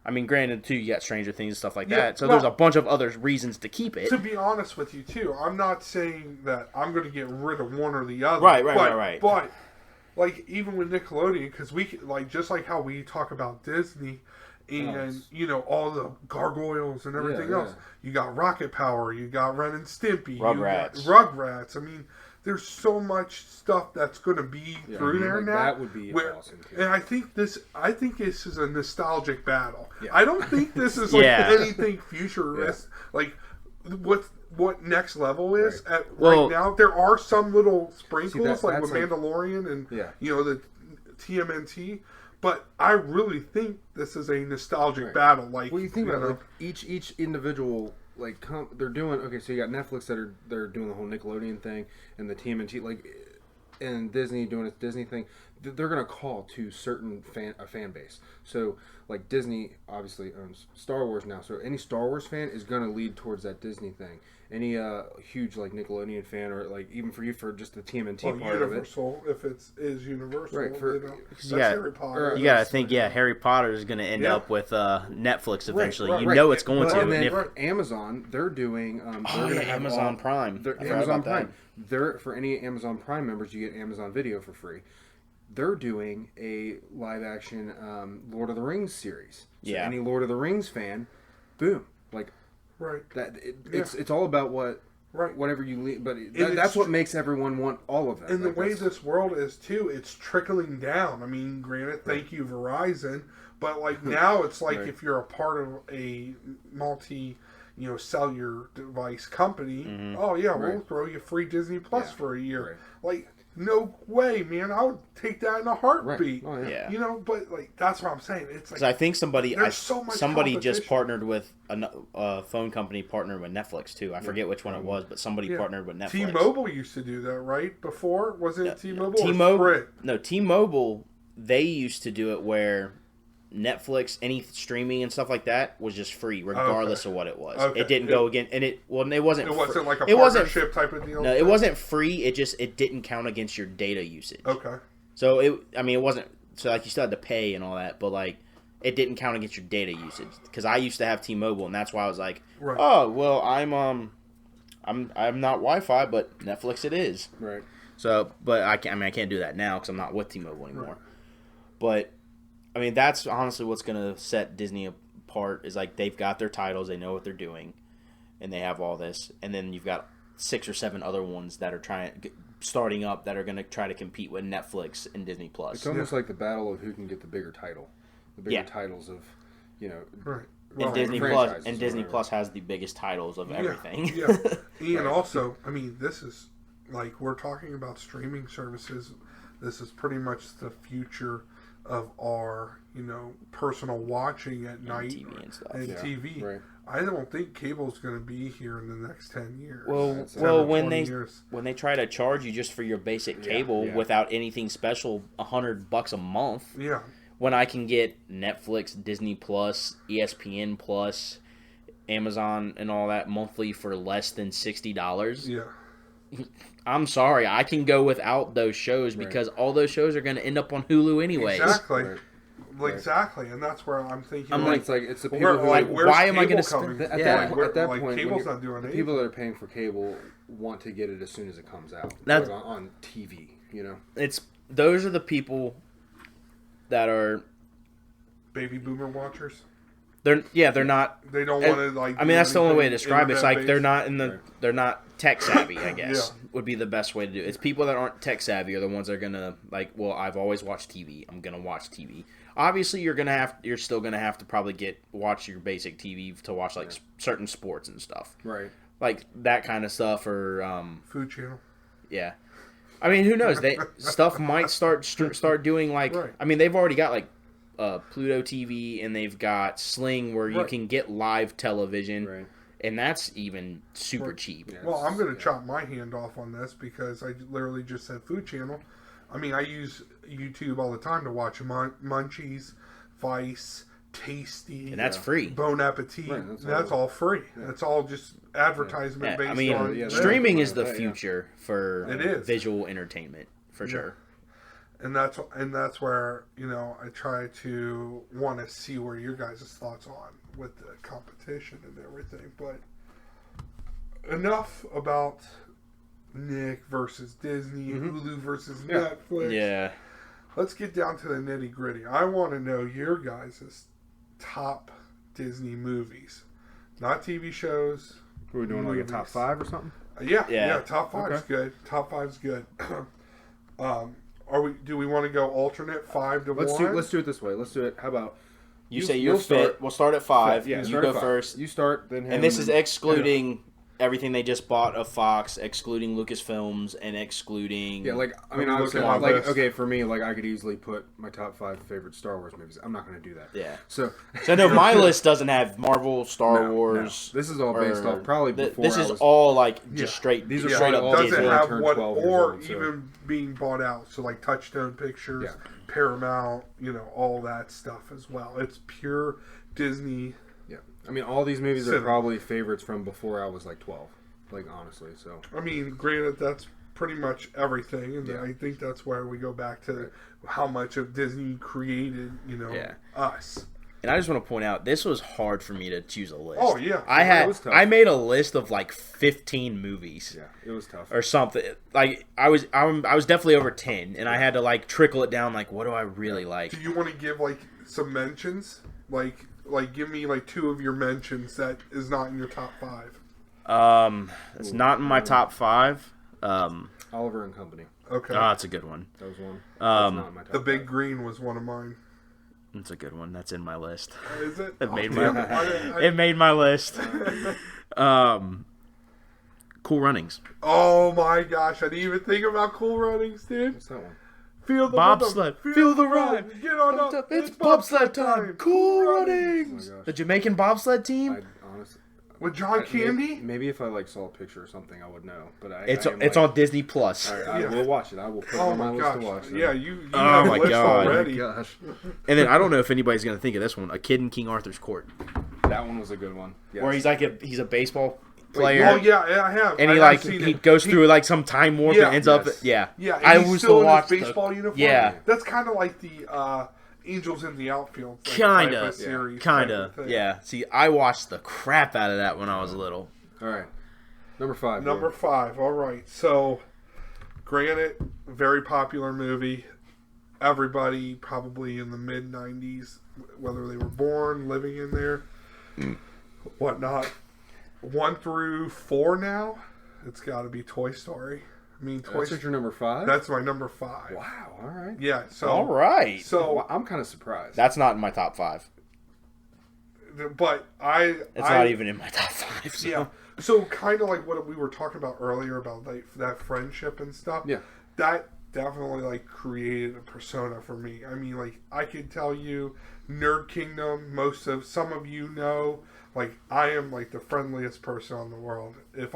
I mean, granted, too, you got Stranger Things and stuff like that. So there's a bunch of other reasons to keep it. To be honest with you, too, I'm not saying that I'm going to get rid of one or the other. Right. But, like, even with Nickelodeon, because we, like, just like how we talk about Disney and, you know, all the gargoyles and everything else. You got Rocket Power. You got Ren and Stimpy. Rugrats. I mean, there's so much stuff that's going to be through there now. That would be awesome too. And I think this is a nostalgic battle. Yeah. I don't think this is like anything futurist. Like what next level is right now. There are some little sprinkles like with Mandalorian and you know the TMNT. But I really think this is a nostalgic battle. Like, well, you think about it, like each individual. Like they're doing so you got Netflix that they're doing the whole Nickelodeon thing and the TMNT and Disney doing its Disney thing. they're going to call to certain fan base. So like Disney obviously owns Star Wars now, so any Star Wars fan is going to lead towards that Disney thing. Any huge like Nickelodeon fan, or like even for you for just the TMNT part Universal, of it, if is Universal, right? that's Harry Potter. You gotta think, Harry Potter is going to end up with Netflix eventually. Right, you know it's going to. And then Amazon, they're doing. Amazon Prime. Amazon Prime. For any Amazon Prime members, you get Amazon Video for free. They're doing a live action Lord of the Rings series. So any Lord of the Rings fan, boom, like. Right. It's all about whatever you leave, but that's what makes everyone want all of that. And the way this world is too, it's trickling down. I mean, granted, thank you Verizon, but like now it's like if you're a part of a cellular device company, we'll throw you free Disney Plus for a year. Right. Like, no way, man! I would take that in a heartbeat. Right. Oh, yeah. You know, but like that's what I'm saying. It's like I think somebody somebody just partnered with a phone company partnered with Netflix too. I forget which one it was, but somebody partnered with Netflix. T-Mobile used to do that, right? Before wasn't it T-Mobile? T-Mobile. They used to do it where Netflix, any streaming and stuff like that was just free, regardless of what it was. Okay. It didn't go again, and it wasn't. It wasn't like a partnership type of deal. No, it wasn't free. It didn't count against your data usage. Okay. So it wasn't. So like you still had to pay and all that, but like it didn't count against your data usage. Because I used to have T-Mobile, and that's why I was like, oh well, I'm not Wi-Fi, but Netflix it is. Right. So, but I can't do that now because I'm not with T-Mobile anymore. Right. But I mean, that's honestly what's going to set Disney apart is like they've got their titles, they know what they're doing, and they have all this. And then you've got 6 or 7 other ones that are starting up that are going to try to compete with Netflix and Disney Plus. It's almost like the battle of who can get the bigger title, the bigger titles of, Right. Well, and Disney Plus has the biggest titles of everything. Yeah. And also, I mean, this is like we're talking about streaming services. This is pretty much the future of our, personal watching at night TV and stuff. And TV. Right. I don't think cable's going to be here in the next 10 years. Well, when they try to charge you just for your basic cable without anything special, $100 a month. Yeah. When I can get Netflix, Disney Plus, ESPN Plus, Amazon, and all that monthly for less than $60. Yeah. I'm sorry, I can go without those shows because all those shows are going to end up on Hulu anyways. Exactly. Right. Exactly, and that's where I'm thinking. It's the people who why am I going to spend at that point? Cable's not doing the anything. People that are paying for cable want to get it as soon as it comes out. That's on TV. Those are the people that are baby boomer watchers. They're not. They don't want to I mean, that's the only way to describe it. It's like they're not tech savvy. I guess would be the best way to do it. It's people that aren't tech savvy are the ones that are gonna like. Well, I've always watched TV. I'm gonna watch TV. Obviously, you're still gonna have to probably watch your basic TV to watch like certain sports and stuff. Right. Like that kind of stuff or Food Channel. Yeah. I mean, who knows? Stuff might start doing like. Right. I mean, they've already got like. Pluto TV, and they've got Sling where you can get live television, and that's even super cheap. Yes. Well, I'm going to chop my hand off on this because I literally just said Food Channel. I mean, I use YouTube all the time to watch Munchies, Vice, Tasty, and that's free. Bon Appetit, that's all free. Yeah. That's all just advertisement based on. Streaming is the future for visual entertainment for sure. And that's where I try to want to see where your guys' thoughts on with the competition and everything. But enough about Nick versus Disney, Hulu versus Netflix. Yeah. Let's get down to the nitty gritty. I want to know your guys' top Disney movies, not TV shows. Are we doing like a top 5 or something? Yeah. Top 5's good. Top 5's good. Do we want to go alternate 5 to 1? Let's do it this way. Let's do it. How about you say you're fit? We'll start at 5. Yeah, you go first. You start. Then and this is excluding everything they just bought of Fox, excluding Lucasfilms and excluding... Yeah, like, I mean, obviously, like, okay, for me, like, I could easily put my top 5 favorite Star Wars movies. I'm not going to do that. Yeah. So no, my list doesn't have Marvel, Star Wars. No. This is all based off probably before This is all, like, just straight... These are straight up doesn't Disney. have one, or even being bought out. So, like, Touchstone Pictures, Paramount, you know, all that stuff as well. It's pure Disney... Yeah, I mean, all these movies are probably favorites from before I was like 12. Like, honestly, so. I mean, granted, that's pretty much everything, and I think that's where we go back to how much of Disney created, you know, us. And I just want to point out, this was hard for me to choose a list. Oh, yeah. I made a list of like 15 movies. Yeah, it was tough. Or something. Like, I was definitely over 10, and I had to like trickle it down, like, what do I really like? Do you want to give like some mentions? Like, give me, like, 2 of your mentions that is not in your top 5. It's not in my top 5. Oliver and Company. Okay. Oh, that's a good one. That was one. Not in my top The Big 5. Green was one of mine. That's a good one. That's in my list. Is it? It made my list. Cool Runnings. Oh, my gosh. I didn't even think about Cool Runnings, dude. What's that one? Feel the bobsled. Feel the ride. Get on up. It's bobsled time. Cool Runnings. The Jamaican bobsled team. Honestly, with John Candy. Maybe if I like saw a picture or something, I would know. But it's on Disney Plus. All right, I will watch it. I will put it on my list to watch. Yeah, you oh have my a list god. already. Oh my gosh. And then I don't know if anybody's gonna think of this one. A Kid in King Arthur's Court. That one was a good one. Yes. Where he's a baseball player. Oh yeah, I have. And he goes through like some time warp and ends up. Yeah. Yeah. I he's used still to in watch his baseball uniform. Yeah. That's kind of like the Angels in the Outfield. Like, kinda. Series Kinda. Yeah. See, I watched the crap out of that when I was little. All right. Number 5. Number 5. All right. So, granted, very popular movie. Everybody probably in the mid 90s, whether they were born, living in there, whatnot. 1 through 4 now, it's got to be Toy Story. I mean, That's your number 5? That's my number 5. Wow, all right. Yeah, so... All right. So, well, I'm kind of surprised. That's not in my top 5. But It's not even in my top 5. So. Yeah. So, kind of like what we were talking about earlier about like that friendship and stuff. Yeah. That definitely like created a persona for me. I mean, like, I could tell you Nerd Kingdom, some of you know, like, I am like the friendliest person on the world. If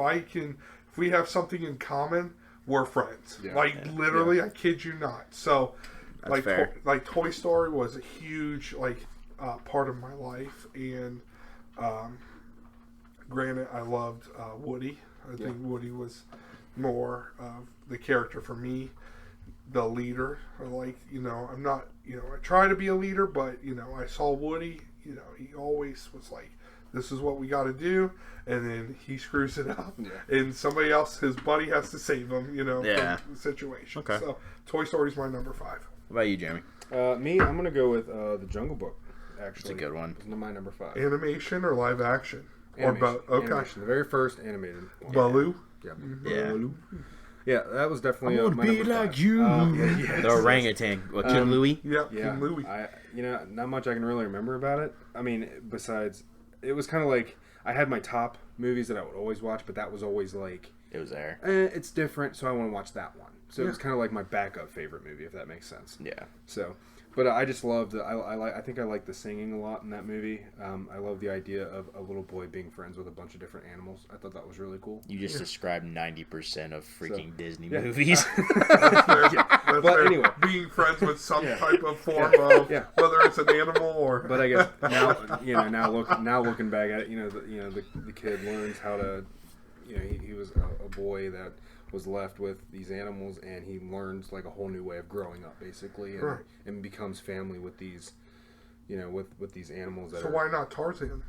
we have something in common, we're friends. Yeah. Literally, I kid you not. So, That's fair. Like Toy Story was a huge part of my life, and granted, I loved Woody. I think Woody was more of the character for me, the leader. I'm not, I try to be a leader, but I saw Woody. He always was like, this is what we got to do, and then he screws it up, and somebody else, his buddy, has to save him, from the situation. Okay. So, Toy Story's my number 5. What about you, Jeremy? Me, I'm going to go with The Jungle Book, actually. That's a good one. It's my number 5. Animation or live action? Animation. Or both? Okay. Animation. The very first animated one. Baloo? Yeah. Yeah. Baloo. Yeah, that was definitely I want my to be number like 5. you. The The orangutan. What, King Louie? Yeah, Yeah. King Louie. Not much I can really remember about it. I mean, besides, it was kind of like, I had my top movies that I would always watch, but that was always like... It was there. It's different, so I want to watch that one. So it was kind of like my backup favorite movie, if that makes sense. Yeah. So, but I just loved it. I think I like the singing a lot in that movie. I love the idea of a little boy being friends with a bunch of different animals. I thought that was really cool. You just described 90% of freaking Disney movies. That's But fair. anyway. Being friends with some type of form of, whether it's an animal or... But I guess now looking back at it, the kid learns how to, he was a boy that was left with these animals, and he learns like a whole new way of growing up, basically, and becomes family with these, with these animals. Why not Tarzan?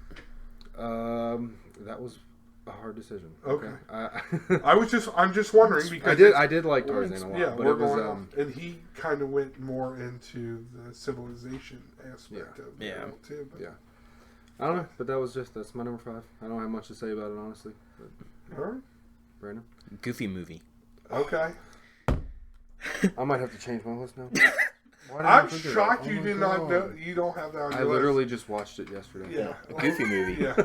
That was a hard decision. Okay. I'm just wondering because I did like Tarzan a lot. Yeah, but it was and he kind of went more into the civilization aspect of the world too. But. Yeah. I don't know, but that's my number 5. I don't have much to say about it, honestly. But, all right. Brandon? Goofy movie. Okay. I might have to change my list now. I'm shocked you did not know. You don't have that on your list. I literally just watched it yesterday. Yeah. A Goofy movie. Yeah.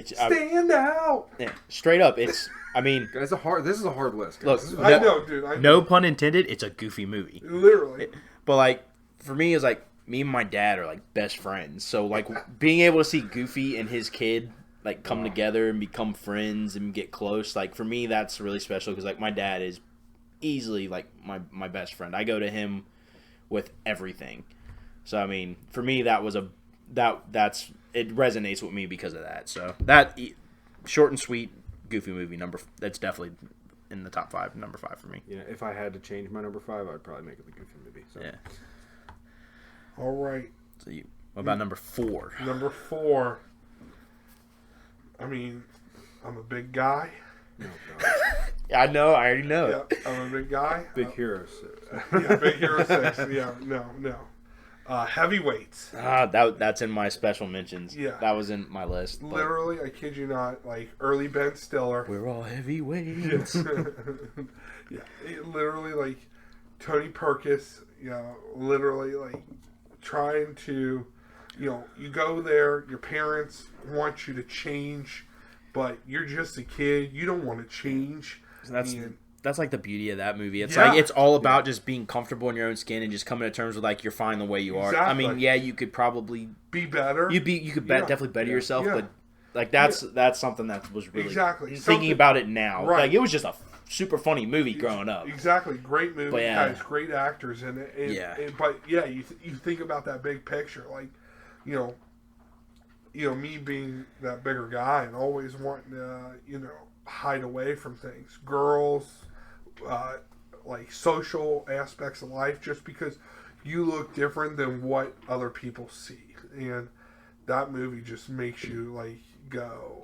Stand out. Yeah, straight up, it's. I mean, Guys, this is a hard list. Guys. look, This is- I know, dude. I know. no pun intended. It's a goofy movie, Literally. but like for me, it's like me and my dad are like best friends. So like being able to see Goofy and his kid like come together and become friends and get close. Like for me, that's really special because like my dad is easily like my best friend. I go to him with everything. So I mean, for me, that was that's it resonates with me because of that. So that short and sweet Goofy movie that's definitely in the top 5, number 5 for me. Yeah, if I had to change my number 5, I'd probably make it the Goofy movie. So. Yeah. All right. So what about number 4? Number 4. I mean, I'm a big guy. No, God. I know. I already know. Yeah, I'm a big guy. Big Hero 6. Yeah, Big Hero 6. Yeah, no. Heavyweights. That's in my special mentions. Yeah. That was in my list. but Literally, I kid you not, like early Ben Stiller. We're all heavyweights. Yeah, literally like Tony Perkis. Literally like trying to, you go there. Your parents want you to change, but you're just a kid. You don't want to change. That's like the beauty of that movie. It's Yeah. like it's all about just being comfortable in your own skin and just coming to terms with like you're fine the way you are. I mean, Exactly. yeah, you could probably Be better. you could definitely better yourself, Yeah. but like that's something that was really Exactly. thinking Something- about it now. Right. Like it was just a super funny movie growing up. Exactly, great movie. But yeah. Has great actors in it. But yeah, you think about that big picture, like me being that bigger guy and always wanting to hide away from things, girls, like social aspects of life, just because you look different than what other people see, and that movie just makes you like go.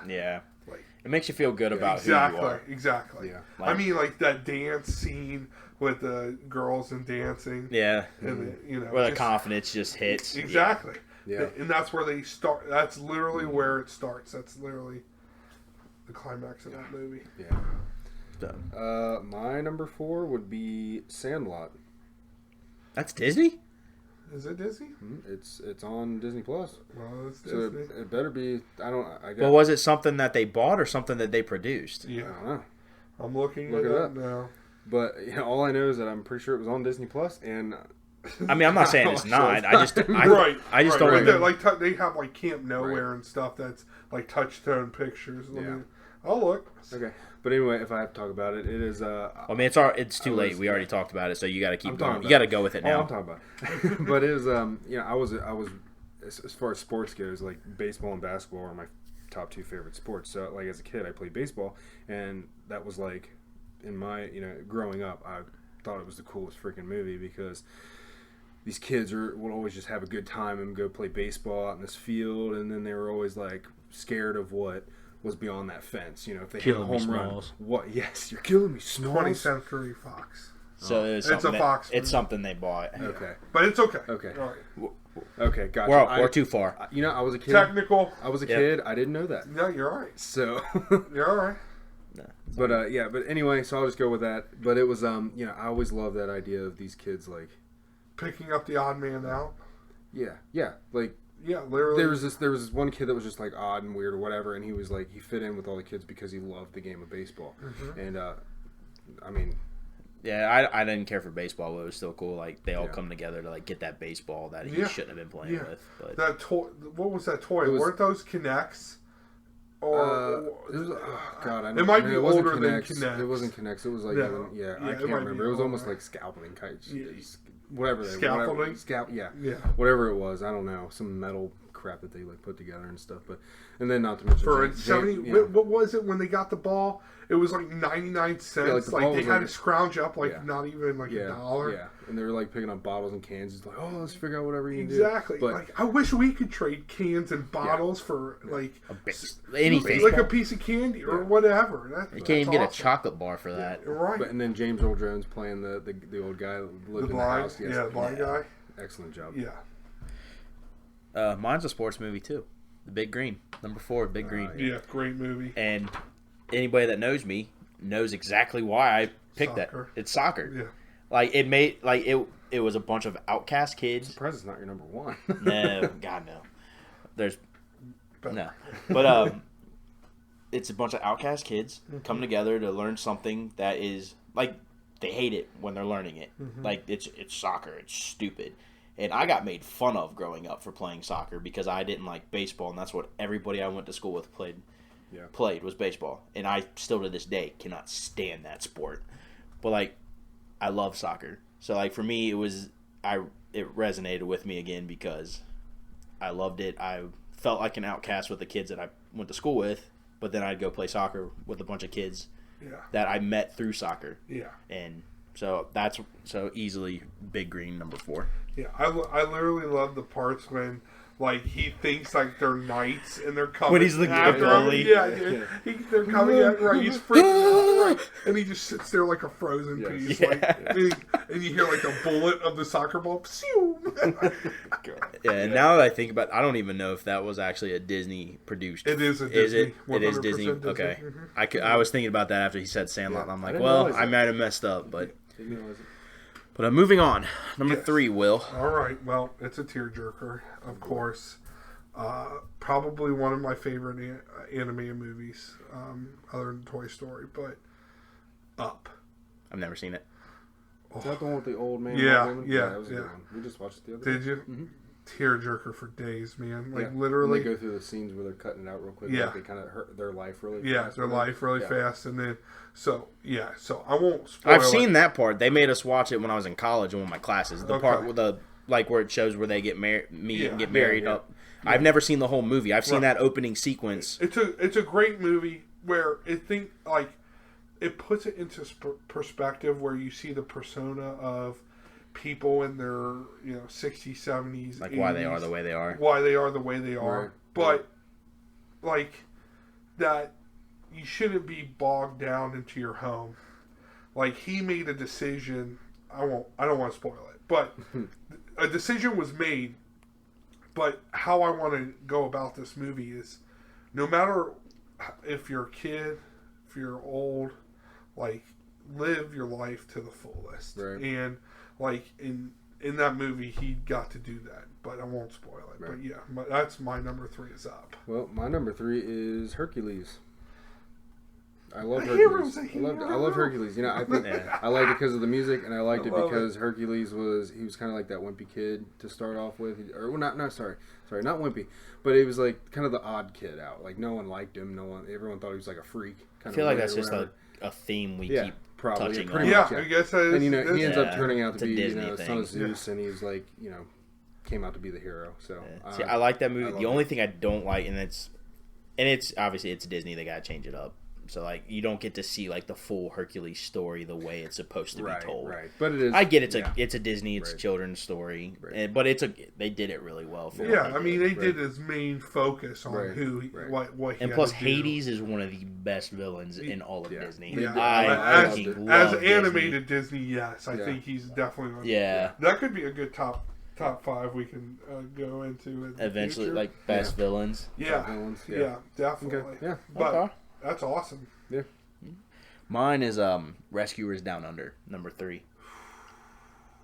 Yeah. Like, it makes you feel good about who you are. Exactly. Yeah. I mean, like that dance scene with the girls and dancing. Yeah. And Where the confidence just hits. Exactly. Yeah. And that's where they start. That's literally where it starts. That's literally the climax of that movie. Yeah. So, My number 4 would be Sandlot. that's Disney? Is it Disney? It's on Disney Plus. Well, it's So Disney. it better be. I guess. Well, was it something that they bought or something that they produced? I Yeah. don't know. I'm looking Look it it up up. now. But all I know is that I'm pretty sure it was on Disney Plus, and I mean, I'm not saying it's not. I just don't Right. remember. Like they have like Camp Nowhere and stuff that's like touchstone pictures. Yeah. I'll look. okay. But anyway, if I have to talk about it, it is. I mean, it's too late. We already talked about it, so you got to keep I'm going. talking You about got to go with it Oh, I'm now. talking about. But it is. I was as far as sports goes, like baseball and basketball are my top 2 favorite sports. So like as a kid, I played baseball, and that was like in my growing up, I thought it was the coolest freaking movie because these kids would always just have a good time and go play baseball out in this field, and then they were always like scared of what was beyond that fence. If they hit a Killing me, home run, Smalls. what? Yes, you're killing me, Smalls. 20th Century Fox. So it's It's a Fox movie. It's something they bought. Okay. But it's okay. Okay. All right. Okay, gotcha. We're too far. I was a kid. Technical. I was a Yep. kid. I didn't know that. No, you're all right. So, You're all right. but but anyway, so I'll just go with that. But it was I always loved that idea of these kids like Picking up the odd man out. like Yeah, literally. there was this one kid that was just like odd and weird or whatever, and he was like he fit in with all the kids because he loved the game of baseball. And I mean, Yeah, I didn't care for baseball, but it was still cool. Like they all Yeah. come together to like get that baseball that he Yeah. shouldn't have been playing Yeah. with. But that toy. What was that toy? It was- Weren't those Connects? Or it was God, I It might be it wasn't older than Kinects. Kinects. It wasn't Kinects. It was like No. I Yeah, it can't might remember. be It was almost older. like scalping kites. Yeah. Whatever they Scaffolding? yeah, whatever it was. I don't know, some metal crap that they like put together and stuff. But and then not to mention for James- 70. yeah. What was it when they got the ball? It was like 99 cents. Yeah, like the like ball they was had like- to scrounge up like Yeah. not even like yeah, $1. Yeah, and they were like picking up bottles and cans. It's like, oh, let's figure out whatever you can Exactly. do. But Like I wish we could trade cans and bottles for like anything. like a piece of candy or Yeah. whatever. You can't even get a chocolate bar for that. Right. and then James Earl Jones playing the old guy that lived the in the blind, house. Yes. yeah, the blind guy. Excellent job. Yeah. Mine's a sports movie too. The Big Green, number 4, Big Green. Yeah, great movie. And anybody that knows me knows exactly why I picked Soccer. that. It's soccer. Yeah. Like it made like it was a bunch of outcast kids. Surprised it's not your number 1. No, God no. There's But. No, but it's a bunch of outcast kids come together to learn something that is like they hate it when they're learning it. Like it's soccer. It's stupid. And I got made fun of growing up for playing soccer because I didn't like baseball, and that's what everybody I went to school with played was baseball. And I still to this day cannot stand that sport. But like I love soccer. So like for me it resonated with me again because I loved it. I felt like an outcast with the kids that I went to school with, but then I'd go play soccer with a bunch of kids that I met through soccer. Yeah. And so that's easily Big Green number 4. Yeah, I literally love the parts when like he thinks like they're knights and they're coming. When he's the goalie. They're coming at right. He's freaking out, right, and he just sits there like a frozen piece. Like, and you hear like a bullet of the soccer ball. And now that I think about it, I don't even know if that was actually a Disney produced. It is a Disney. Is it? It is Disney. Okay. I was thinking about that after he said Sandlot. And I'm like, well, I might have messed up, but. But moving on. Number 3, Will. All right. Well, it's a tearjerker, of course. Probably one of my favorite animated movies, other than Toy Story, but Up. I've never seen it. Is that the one with the old man? Yeah. That was a good one. We just watched it the other day. Did you? Mm-hmm. Tearjerker for days, man. Like literally. And they go through the scenes where they're cutting it out real quick. Yeah. Like they kind of hurt their life really fast. Yeah, their life really fast. And then, so I won't spoil I've seen that part. They made us watch it when I was in college in one of my classes. The part with where it shows where they get married, and get married up. I've never seen the whole movie. I've seen that opening sequence. It's a great movie where it puts it into perspective where you see the persona of people in their 60s, 70s, like 80s, why they are the way they are. Why they are the way they are. Right. But like that you shouldn't be bogged down into your home. Like he made a decision, I don't want to spoil it, but a decision was made. But how I want to go about this movie is no matter if you're a kid, if you're old, like live your life to the fullest. Right. And like in that movie, he got to do that, but I won't spoil it. Right. But that's my number 3 is Up. Well, my number 3 is Hercules. I love Hercules. I love Hercules. I think I liked it because of the music, and I liked it because Hercules was kind of like that wimpy kid to start off with, or not not wimpy, but he was like kind of the odd kid out. Like no one liked him. Everyone thought he was like a freak. I feel like that's just a theme we keep touching on. Yeah, I guess that is. And he ends up turning out to be Disney son of Zeus, and he's like came out to be the hero. So see, I like that movie. The only thing I don't like, and it's obviously it's Disney. They gotta change it up. So like you don't get to see like the full Hercules story the way it's supposed to be told. Right. But it is. I get it's a Disney, it's a children's story, but they did it really well. For they did his main focus on what he and plus Hades is one of the best villains in all of Disney. Yeah. As animated Disney, yes, I think he's definitely. That could be a good top 5 we can go into eventually, like best villains. Yeah, definitely. Okay. Yeah, but. That's awesome. Yeah. Mine is Rescuers Down Under, number 3.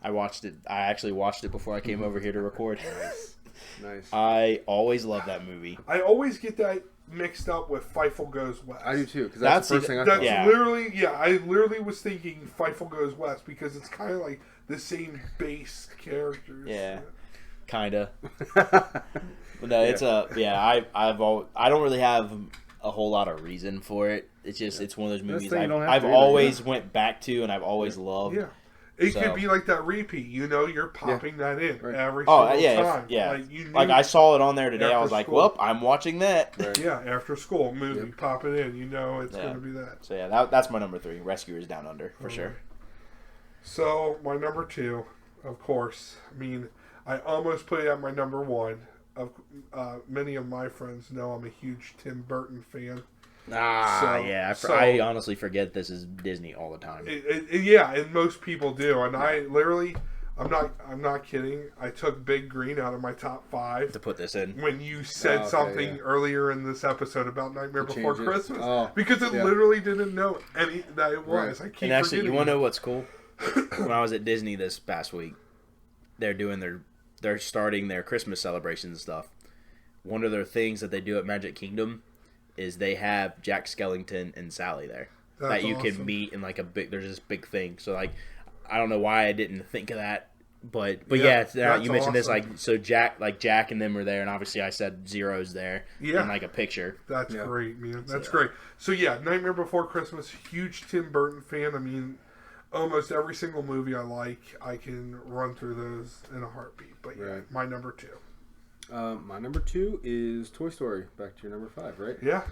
I watched it. I actually watched it before I came over here to record. Nice. I always love that movie. I always get that mixed up with Fightful Goes West. I do too, because that's the first thing I thought. I literally was thinking Fightful Goes West because it's kind of like the same base characters. Yeah. Kinda. No, it's I don't really have a whole lot of reason for it. It's just it's one of those movies I've always went back to and I've always loved. Yeah, it could be like that repeat. You're popping that in every single time. Like I saw it on there today. I was like, well, I'm watching that. Right. Yeah, after school movie, pop it in. It's going to be that. So that's my number 3. Rescuers Down Under for sure. So my number 2, of course. I mean, I almost put it at my number 1. Many of my friends know I'm a huge Tim Burton fan. I honestly forget this is Disney all the time. And most people do. And I literally, I'm not kidding. I took Big Green out of my top 5 to put this in when you said something earlier in this episode about Nightmare Before Christmas because it literally didn't know that it was. I keep and actually, you want to know what's cool? When I was at Disney this past week, they're starting their Christmas celebrations and stuff. one of their things that they do at Magic Kingdom is they have Jack Skellington and Sally there that you can meet in like a big. There's this big thing. So like, I don't know why I didn't think of that. But yeah, you mentioned this like so Jack and them were there, and obviously I said Zero's there in like a picture. That's great, man. That's great. So yeah, Nightmare Before Christmas, huge Tim Burton fan. I mean, almost every single movie I like, I can run through those in a heartbeat. But yeah, my number 2. My number 2 is Toy Story. Back to your number 5, right? Yeah.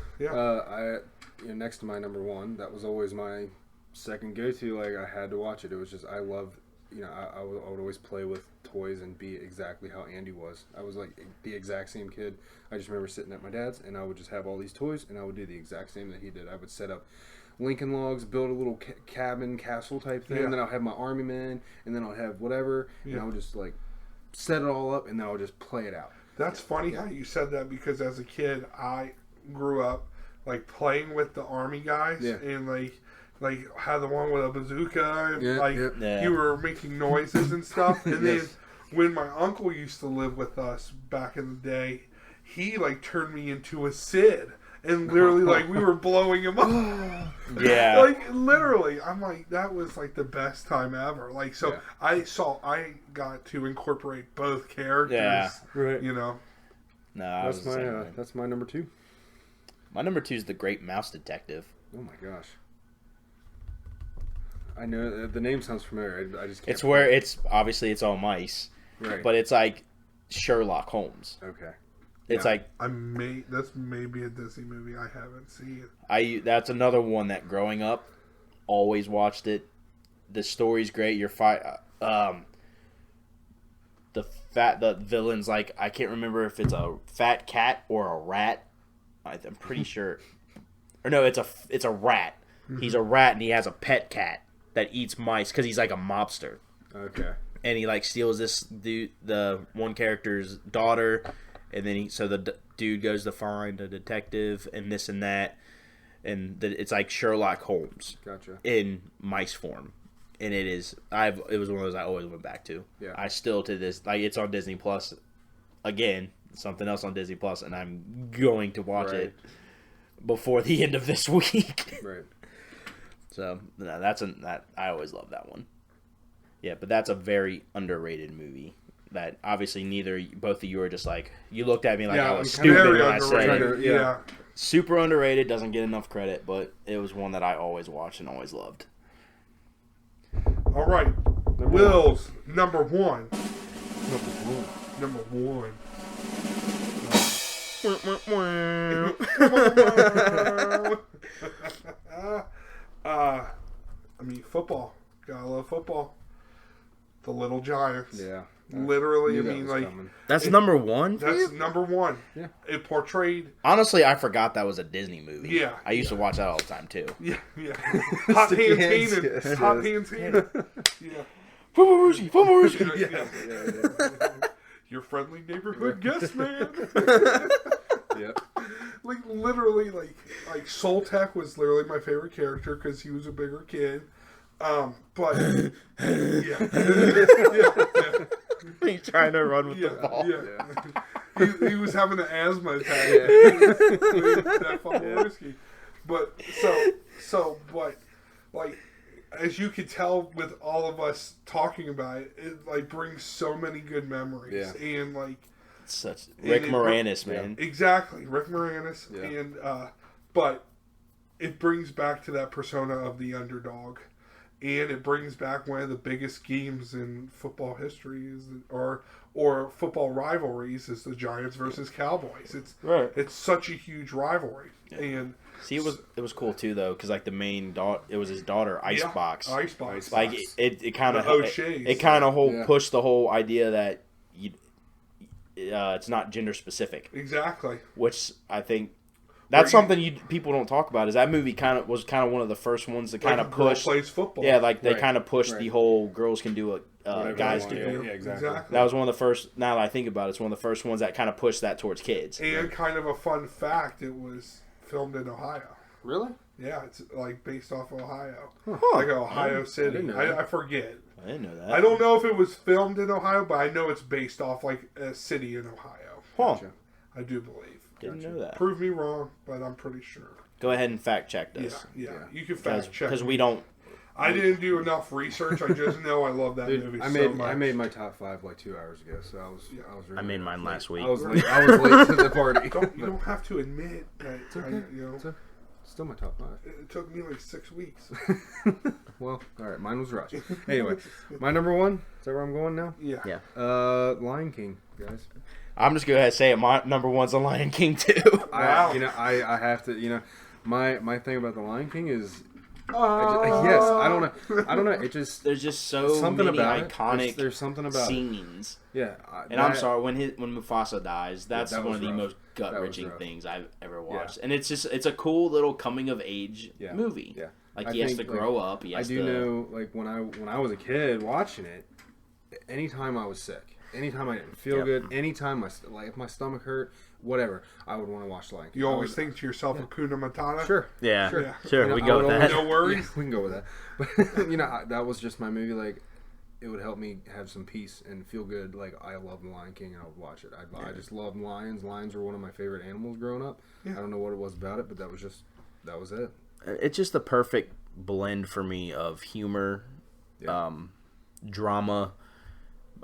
Next to my number 1, that was always my second go-to. Like, I had to watch it. It was just I love. I would always play with toys and be exactly how Andy was. I was like the exact same kid. I just remember sitting at my dad's and I would just have all these toys and I would do the exact same that he did. I would set up Lincoln Logs, build a little cabin, castle type thing, and then I'll have my army men, and then I'll have whatever, and I would just like set it all up and then I would just play it out. That's funny how you said that because as a kid, I grew up like playing with the army guys and like had the one with a bazooka and you were making noises and stuff. And then when my uncle used to live with us back in the day, he like turned me into a Sid. And literally, like, we were blowing him up. Yeah. Like, literally. I'm like, that was, like, the best time ever. Like, so I got to incorporate both characters. Yeah. Right. You know? No, that's my number 2. My number 2 is The Great Mouse Detective. Oh, my gosh. I know, the name sounds familiar. I just can't. It's where obviously it's all mice. Right. But it's like Sherlock Holmes. Okay. It's like that's maybe a Disney movie I haven't seen. That's another one that growing up, always watched it. The story's great. The villain's like, I can't remember if it's a fat cat or a rat. I'm pretty sure, or no, it's a rat. Mm-hmm. He's a rat and he has a pet cat that eats mice because he's like a mobster. Okay. And he like steals this dude, the one character's daughter. And then the dude goes to find a detective and this and that, and it's like Sherlock Holmes, in mice form, and it was one of those I always went back to. Yeah, I still to this it's on Disney Plus, again something else on Disney Plus, and I'm going to watch it before the end of this week. Right. So that I always love that one. Yeah, but that's a very underrated movie. That obviously both of you are just like, you looked at me like I was stupid when I said it. Yeah. Super underrated, doesn't get enough credit, but it was one that I always watched and always loved. All right. Will's number 1. Number 1. I mean, football. Gotta love football. The Little Giants. Yeah. Literally, I mean, like... Coming. That's number 1 for That's you? number 1. Yeah. It portrayed... Honestly, I forgot that was a Disney movie. Yeah. I used to watch that all the time, too. Yeah. Hot Hands Heenan. Hot Hands Heenan. Yeah. Your friendly neighborhood guest man. Yep. Like, literally, like Soltech was literally my favorite character because he was a bigger kid. But yeah. He's trying to run with the ball. Yeah. He was having an asthma attack. That fucking whiskey. But but like, as you could tell with all of us talking about it, it like brings so many good memories. Yeah. And like Rick Moranis, man. Exactly, Rick Moranis. Yeah. And but it brings back to that persona of the underdog. And it brings back one of the biggest games in football history, or football rivalries, is the Giants versus Cowboys. It's such a huge rivalry. Yeah. And see, it was cool too though, because like the main it was his daughter, Icebox. Icebox. Like it kind of pushed the whole idea that it's not gender specific. Exactly. Which I think. That's something people don't talk about. Is that movie was one of the first ones that kind of pushed. Plays football. Yeah, like they kind of pushed the whole girls can do what guys do. Yeah, exactly. That was one of the first. Now that I think about it, it's one of the first ones that kind of pushed that towards kids. And kind of a fun fact: it was filmed in Ohio. Really? Yeah, it's like based off Ohio, huh. like Ohio City. I forget. I didn't know that. I don't know if it was filmed in Ohio, but I know it's based off like a city in Ohio. Huh. Gotcha. I do believe. Didn't know that. Prove me wrong, but I'm pretty sure. Go ahead and fact check this. Yeah. You can fact check. Because we don't. I didn't do enough research. I just know I love that movie so much. I made my top 5 like 2 hours ago, so I was really I made mine last week. I was late to the party. You don't have to admit that. It's okay. It's still my top 5. It took me like 6 weeks. Well, all right, mine was rushed. Anyway, my number 1. Is that where I'm going now? Yeah. Lion King, guys. I'm just going to say it. My number 1's The Lion King too. Wow. I have to. My thing about The Lion King is. Yes, I don't know. It just there's just so something many about iconic there's something about scenes. Yeah, and I'm sorry when Mufasa dies. That's that one was of the rough. most gut wrenching things I've ever watched. Yeah. And it's a cool little coming of age movie. Yeah, like he has to grow up. He has I do know, like when I was a kid watching it, anytime I was sick, anytime I didn't feel good, anytime if my stomach hurt, whatever, I would want to watch Lion King. You always think to yourself, Hakuna Matata? Sure. Sure. We go with that. No worries. Yeah, we can go with that. But that was just my movie. Like, it would help me have some peace and feel good. Like, I love The Lion King and I would watch it. I just love lions. Lions were one of my favorite animals growing up. Yeah. I don't know what it was about it, but that was it. It's just the perfect blend for me of humor, drama.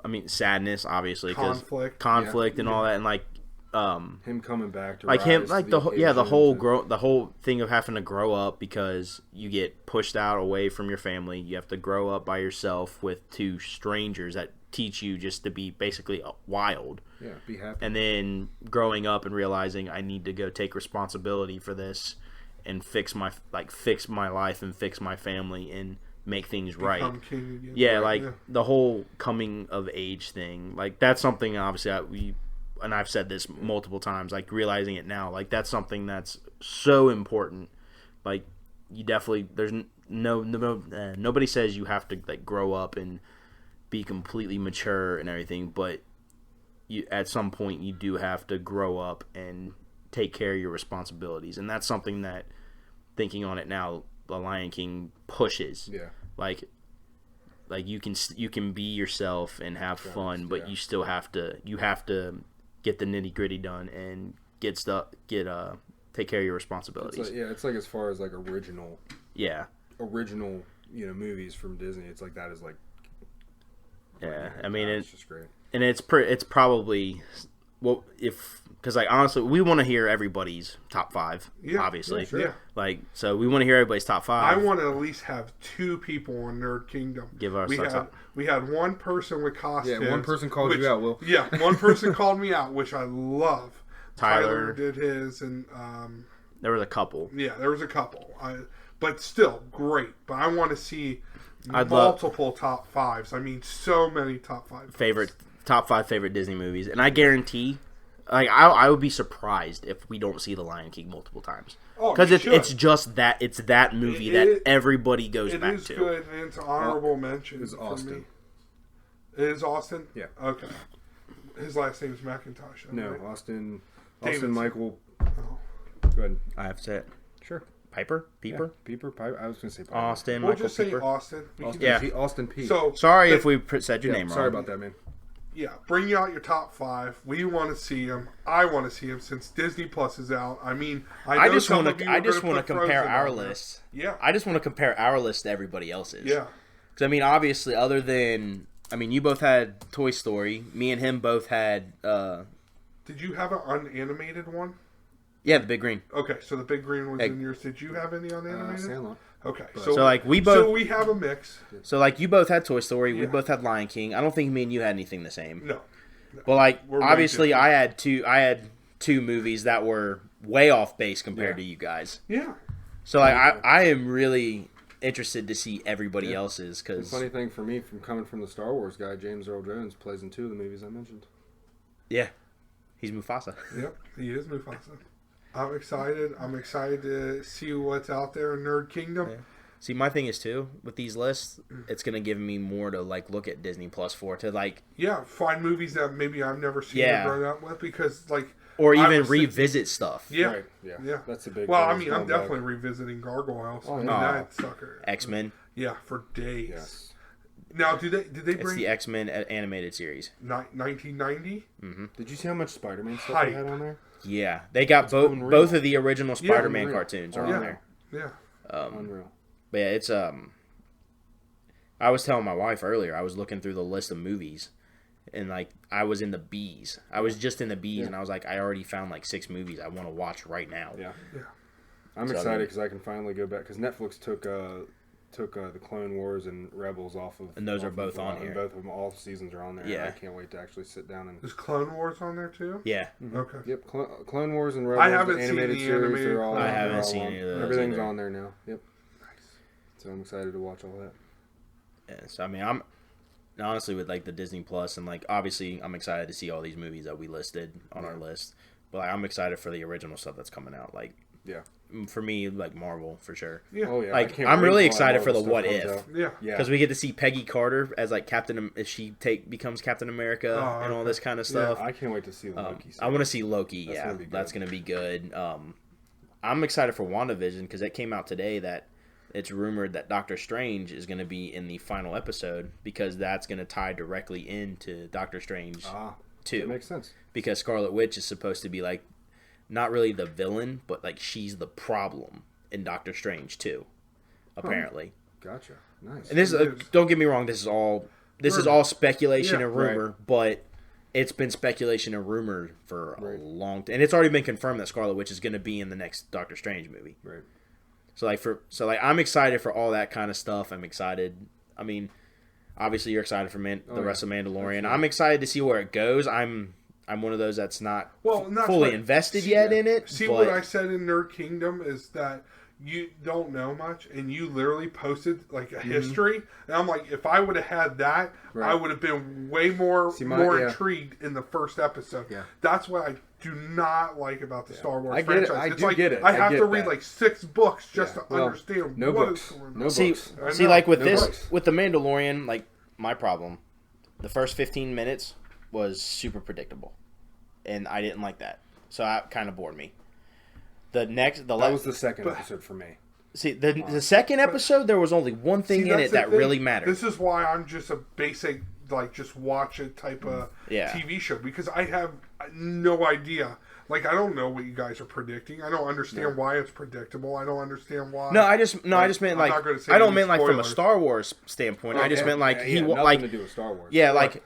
I mean, sadness, obviously, conflict and all that, and like him coming back to like him, like the whole thing of having to grow up because you get pushed out away from your family. You have to grow up by yourself with 2 strangers that teach you just to be basically wild. Yeah, be happy. And then growing up and realizing I need to go take responsibility for this and fix my life and fix my family and make things right. The whole coming of age thing, like that's something obviously and I've said this multiple times, like realizing it now, like that's something that's so important. Like you definitely, there's nobody says you have to like grow up and be completely mature and everything, but you at some point you do have to grow up and take care of your responsibilities, and that's something that, thinking on it now, The Lion King pushes. Yeah. Like you can be yourself and have fun, but you still have to get the nitty gritty done and take care of your responsibilities. It's like as far as like original movies from Disney. It's like that is like. Yeah, I mean it's just great, and it's probably because like honestly, we want to hear everybody's top 5. Obviously, yeah, sure. Like so, we want to hear everybody's top 5. I want to at least have 2 people on Nerd Kingdom. Give our top. We had one person with costumes. Yeah, one person called you out, Will. Yeah, one person called me out, which I love. Tyler did his, and there was a couple. Yeah, there was a couple. But still great. But I want to see multiple top 5s. I mean, so many top 5 top 5 favorite Disney movies, and I guarantee, like I would be surprised if we don't see The Lion King multiple times. Because it's just that that movie that everybody goes back to. It is good, and it's honorable mention. It's Austin. It is Austin? Yeah. Okay. His last name is McIntosh. No, right? Austin Davidson. Michael. Oh. Go ahead. I have to say it. Sure. Peeper? Yeah. Piper. I was going to say Piper. Austin. We'll Michael just say Peeper. Austin. Austin P. So sorry if we said your name wrong. Sorry about that, man. Yeah, bring out your top 5. We want to see him. I want to see him since Disney Plus is out. I mean, I just want to compare our list. Yeah. I just want to compare our list to everybody else's. Yeah. Because I mean, obviously, other than you both had Toy Story. Me and him both had. Did you have an unanimated one? Yeah, the Big Green. Okay, so the Big Green was in yours. Did you have any unanimated? Sandlot. Okay, so like we both. So we have a mix. So like you both had Toy Story. We both had Lion King. I don't think me and you had anything the same. No. But like obviously, I had two movies that were way off base compared to you guys. Yeah. So like I am really interested to see everybody else's because. The funny thing for me, from coming from the Star Wars guy, James Earl Jones plays in 2 of the movies I mentioned. Yeah, he's Mufasa. Yep, he is Mufasa. I'm excited. I'm excited to see what's out there in Nerd Kingdom. Yeah. See, my thing is too with these lists, it's gonna give me more to like look at Disney Plus for to like. Yeah, find movies that maybe I've never seen or grown up with because like. Or even revisit stuff. Yeah, right. Yeah, that's the big. Well, I mean, I'm definitely revisiting Gargoyles. Oh, I mean, that sucker. X-Men. Yeah, for days. Yes. Now, did they It's bring the X-Men animated series. 1990? Did you see how much Spider-Man stuff they had on there? Yeah, they got both of the original Spider-Man cartoons are on there. Yeah. Unreal. But yeah, it's I was telling my wife earlier. I was looking through the list of movies, and like I was in the B's. I was just in the B's, and I was like, I already found like 6 movies I want to watch right now. Yeah. I'm excited because I can finally go back because Netflix took the Clone Wars and Rebels off of, and those are both on here. Both of them, all seasons are on there. Yeah, I can't wait to actually sit down and. Is Clone Wars on there too? Yeah. Mm-hmm. Okay. Yep. Clone Wars and Rebels. I haven't the seen animated the series. animated. They're all. I haven't all seen on. any of those. Everything's either. on there now. Yep. Nice. So I'm excited to watch all that. Yes, I mean I'm honestly with like the Disney Plus and like obviously I'm excited to see all these movies that we listed on our list, but like, I'm excited for the original stuff that's coming out. Like for me, like Marvel for sure. Yeah. Oh yeah. Like I'm really excited for the What If. Out. Yeah. Because we get to see Peggy Carter as like if she becomes Captain America and all this kind of stuff. I can't wait to see Loki. I want to see Loki. That's gonna be good. I'm excited for WandaVision because it came out today that it's rumored that Doctor Strange is going to be in the final episode because that's going to tie directly into Doctor Strange 2. That makes sense. Because Scarlet Witch is supposed to be like not really the villain, but like she's the problem in Doctor Strange 2, apparently. Gotcha. Nice. And this don't get me wrong, this is all speculation and rumor, but it's been speculation and rumor for a long time. And it's already been confirmed that Scarlet Witch is going to be in the next Doctor Strange movie. Right. So I'm excited for all that kind of stuff. I'm excited. I mean, obviously you're excited for the rest of Mandalorian. Absolutely. I'm excited to see where it goes. I'm one of those that's not fully invested yet in it. See, what I said in Nerd Kingdom is that you don't know much, and you literally posted like a history, and I'm like, if I would have had that, I would have been way more intrigued in the first episode. Yeah. That's what I do not like about the Star Wars franchise. I get it. I have to read like 6 books just to understand what is going on. No books. See, like with with the Mandalorian, like my problem, the first 15 minutes was super predictable, and I didn't like that, so that kind of bored me. That was the second episode for me. See, the second episode, there was only one thing in it that really mattered. This is why I'm just a basic, like, just watch it type of TV show, because I have no idea. Like, I don't know what you guys are predicting. I don't understand why it's predictable. I don't understand why. I just meant like I don't mean like from a Star Wars standpoint. I just meant like nothing to do with Star Wars. Yeah, like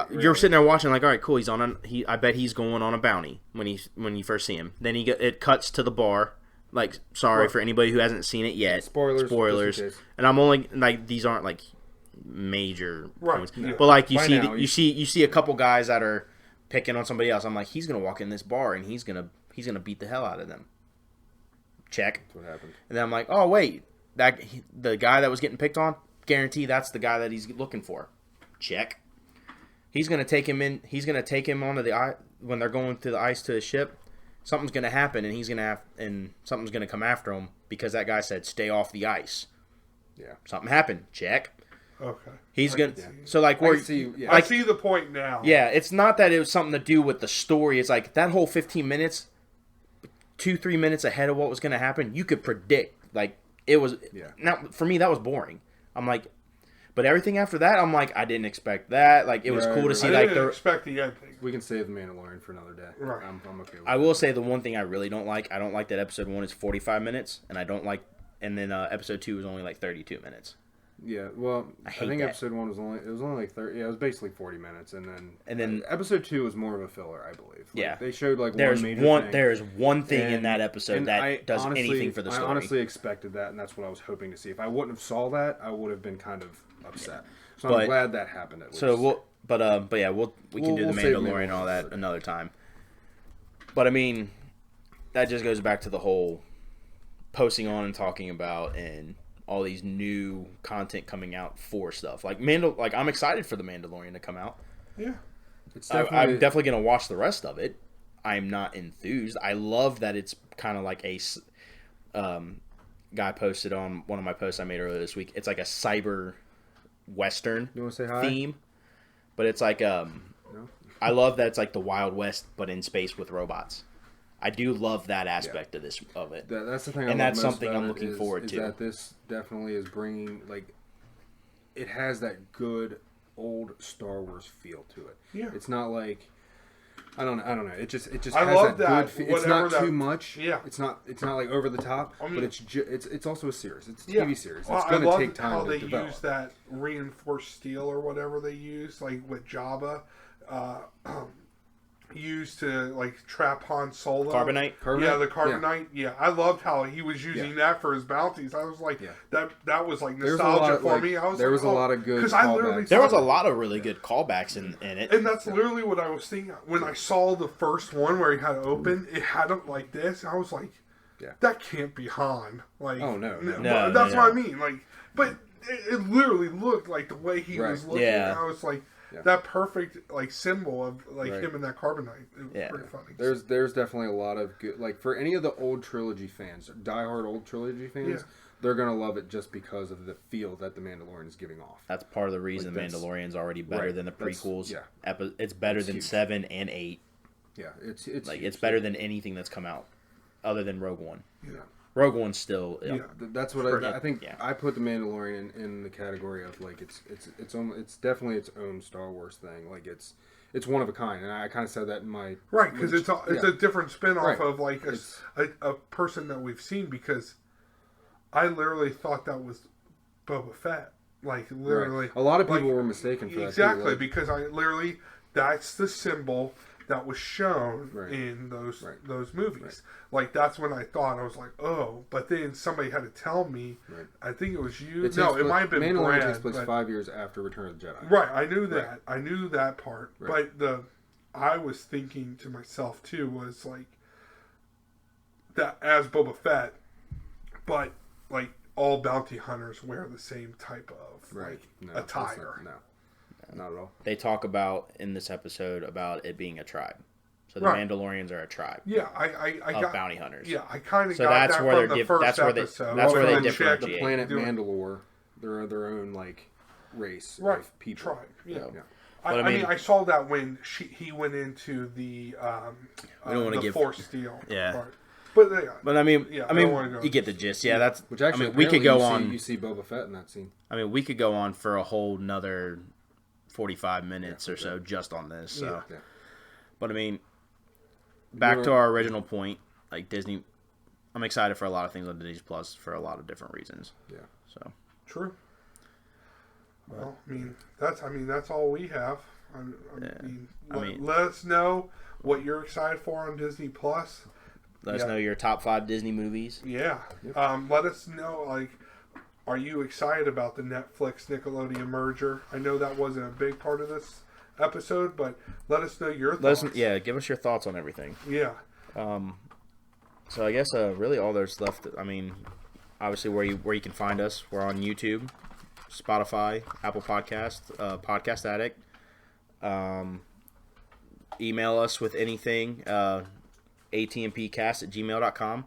you're sitting there watching like, all right, cool. He's on I bet he's going on a bounty when you first see him. Then it cuts to the bar. Like, sorry for anybody who hasn't seen it yet. Spoilers. And I'm only like these aren't like major points, but like you see a couple guys that are picking on somebody else. I'm like, he's gonna walk in this bar and he's gonna beat the hell out of them. Check. That's what happened. And then I'm like, oh wait, the guy that was getting picked on, guarantee that's the guy that he's looking for. Check. He's gonna take him in. He's gonna take him onto the ice when they're going through the ice to his ship. Something's gonna happen, and something's gonna come after him because that guy said stay off the ice. Yeah. Something happened. Check. Okay. He's gonna. So like, where I see the point now. Yeah, it's not that it was something to do with the story. It's like that whole 15 minutes, 2-3 minutes ahead of what was gonna happen. You could predict. Like it was. Yeah. Now for me, that was boring. I'm like, but everything after that, I'm like, I didn't expect that. Like it was cool to see. I didn't expect the ending. We can save the Mandalorian for another day. Right. I'm okay with I will say the one thing I really don't like. I don't like that episode 1 is 45 minutes, and I don't like. And then episode 2 is only like 32 minutes. Yeah, well, I think that. episode 1 was only like 30. Yeah, it was basically 40 minutes, and then episode episode 2 was more of a filler, I believe. Like, they showed like there's one major thing. There's one thing in that episode that does anything for the story. I honestly expected that, and that's what I was hoping to see. If I wouldn't have saw that, I would have been kind of upset. So I'm glad that happened. At least. So we can do the Mandalorian and all that another time. But I mean, that just goes back to the whole posting on and talking about and all these new content coming out for stuff like I'm excited for the Mandalorian to come out. Yeah, I'm definitely gonna watch the rest of it. I'm not enthused. I love that it's kind of like a guy posted on one of my posts I made earlier this week. It's like a cyber western theme, but it's like I love that it's like the Wild West but in space with robots. I do love that aspect of it. That's the thing, and that's something I'm looking forward to. That this definitely is bringing it has that good old Star Wars feel to it. Yeah. It's not like I don't know. It just I has love that good. It's not that, too much. Yeah. It's not like over the top. I mean, but it's also a series. It's a TV series. Well, It's going to take time how to they develop. use that reinforced steel or whatever they use, like with Jabba, used to like trap Han Solo. Carbonite? Yeah, the carbonite. Yeah. I loved how he was using that for his bounties. I was like, that was like nostalgia for me. I was there like, was a lot of good because I literally there was a lot of really good callbacks in it, and that's literally what I was thinking when I saw the first one where he had it open. It had it like this. I was like, that can't be Han. Like, oh no, that's what I mean. Like, but it literally looked like the way he was looking. Yeah. And I was like. Yeah. That perfect like symbol of like him and that carbonite. It was pretty funny. There's definitely a lot of good like for any of the old trilogy fans, diehard old trilogy fans, they're gonna love it just because of the feel that the Mandalorian is giving off. That's part of the reason Mandalorian's already better than the prequels. It's better than 7 and 8. Yeah, it's like it's better than anything that's come out, other than Rogue One. Yeah. Rogue One's still that's what I think. I put the Mandalorian in the category of like it's definitely its own Star Wars thing. Like it's one of a kind, and I kind of said that in my because it's a different spin-off of like a person that we've seen. Because I literally thought that was Boba Fett. Like literally, a lot of people were mistaken for that. Exactly, because I literally that's the symbol that was shown in those movies. Like that's when I thought I was like, oh, but then somebody had to tell me. I think it was you. It might have been Mandalorian Brad. Takes place 5 years after Return of the Jedi. Right, I knew that. I knew that part. But I was thinking to myself too was like that as Boba Fett, but like all bounty hunters wear the same type of attire. Not at all. They talk about in this episode about it being a tribe. So the Mandalorians are a tribe. Yeah, I got bounty hunters. Yeah, I kind of got that from the first episode. That's where they differentiate. differentiate. The planet Mandalore, they're their own like race of people. Tribe. Yeah. But I mean, I saw that when he went into the Force Steel part. But I mean, you get the gist. Yeah, that's. Which actually, we could go on. You see Boba Fett in that scene. I mean, we could go on for a whole nother 45 minutes or so just on this. So, but I mean, back to our original point, like Disney. I'm excited for a lot of things on Disney Plus for a lot of different reasons. Yeah. So true. Well, that's all we have. Let us know what you're excited for on Disney Plus. Let us know your top 5 Disney movies. Yeah. Let us know, like, are you excited about the Netflix Nickelodeon merger? I know that wasn't a big part of this episode, but let us know your thoughts. Give us your thoughts on everything. Yeah. So I guess really all there's left. I mean, obviously where you can find us, we're on YouTube, Spotify, Apple Podcast, Podcast Addict. Email us with anything. ATNPcast@gmail.com.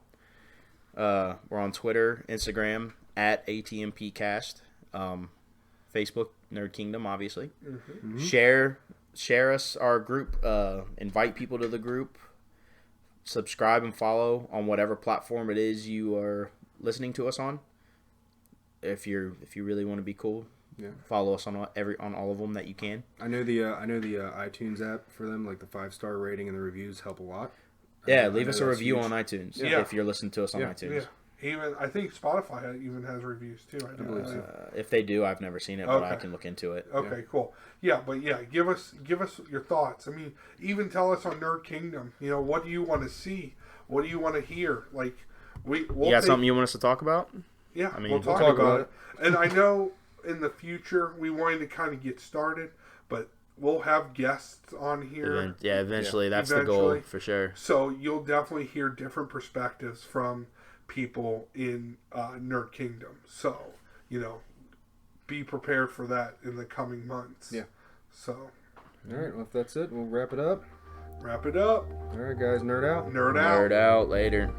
We're on Twitter, Instagram at ATNPcast. Facebook, Nerd Kingdom, obviously. Mm-hmm. Share us our group. Invite people to the group. Subscribe and follow on whatever platform it is you are listening to us on. If you really want to be cool, follow us on all of them that you can. I know the iTunes app for them, like the 5-star rating and the reviews help a lot. Leave us a review on iTunes if you're listening to us on iTunes. Yeah. I think Spotify even has reviews too. I believe so. If they do, I've never seen it, but I can look into it. Okay, cool. Yeah, but give us your thoughts. I mean, even tell us on Nerd Kingdom. What do you want to see? What do you want to hear? Like, we'll you got something you want us to talk about? Yeah, we'll talk about it. And I know in the future we wanted to kind of get started, but we'll have guests on here. Eventually. That's the goal, for sure. So you'll definitely hear different perspectives from people in Nerd Kingdom. So, be prepared for that in the coming months. Yeah. So. All right, well, if that's it, we'll wrap it up. Wrap it up. All right, guys, nerd out. Nerd out. Nerd out later.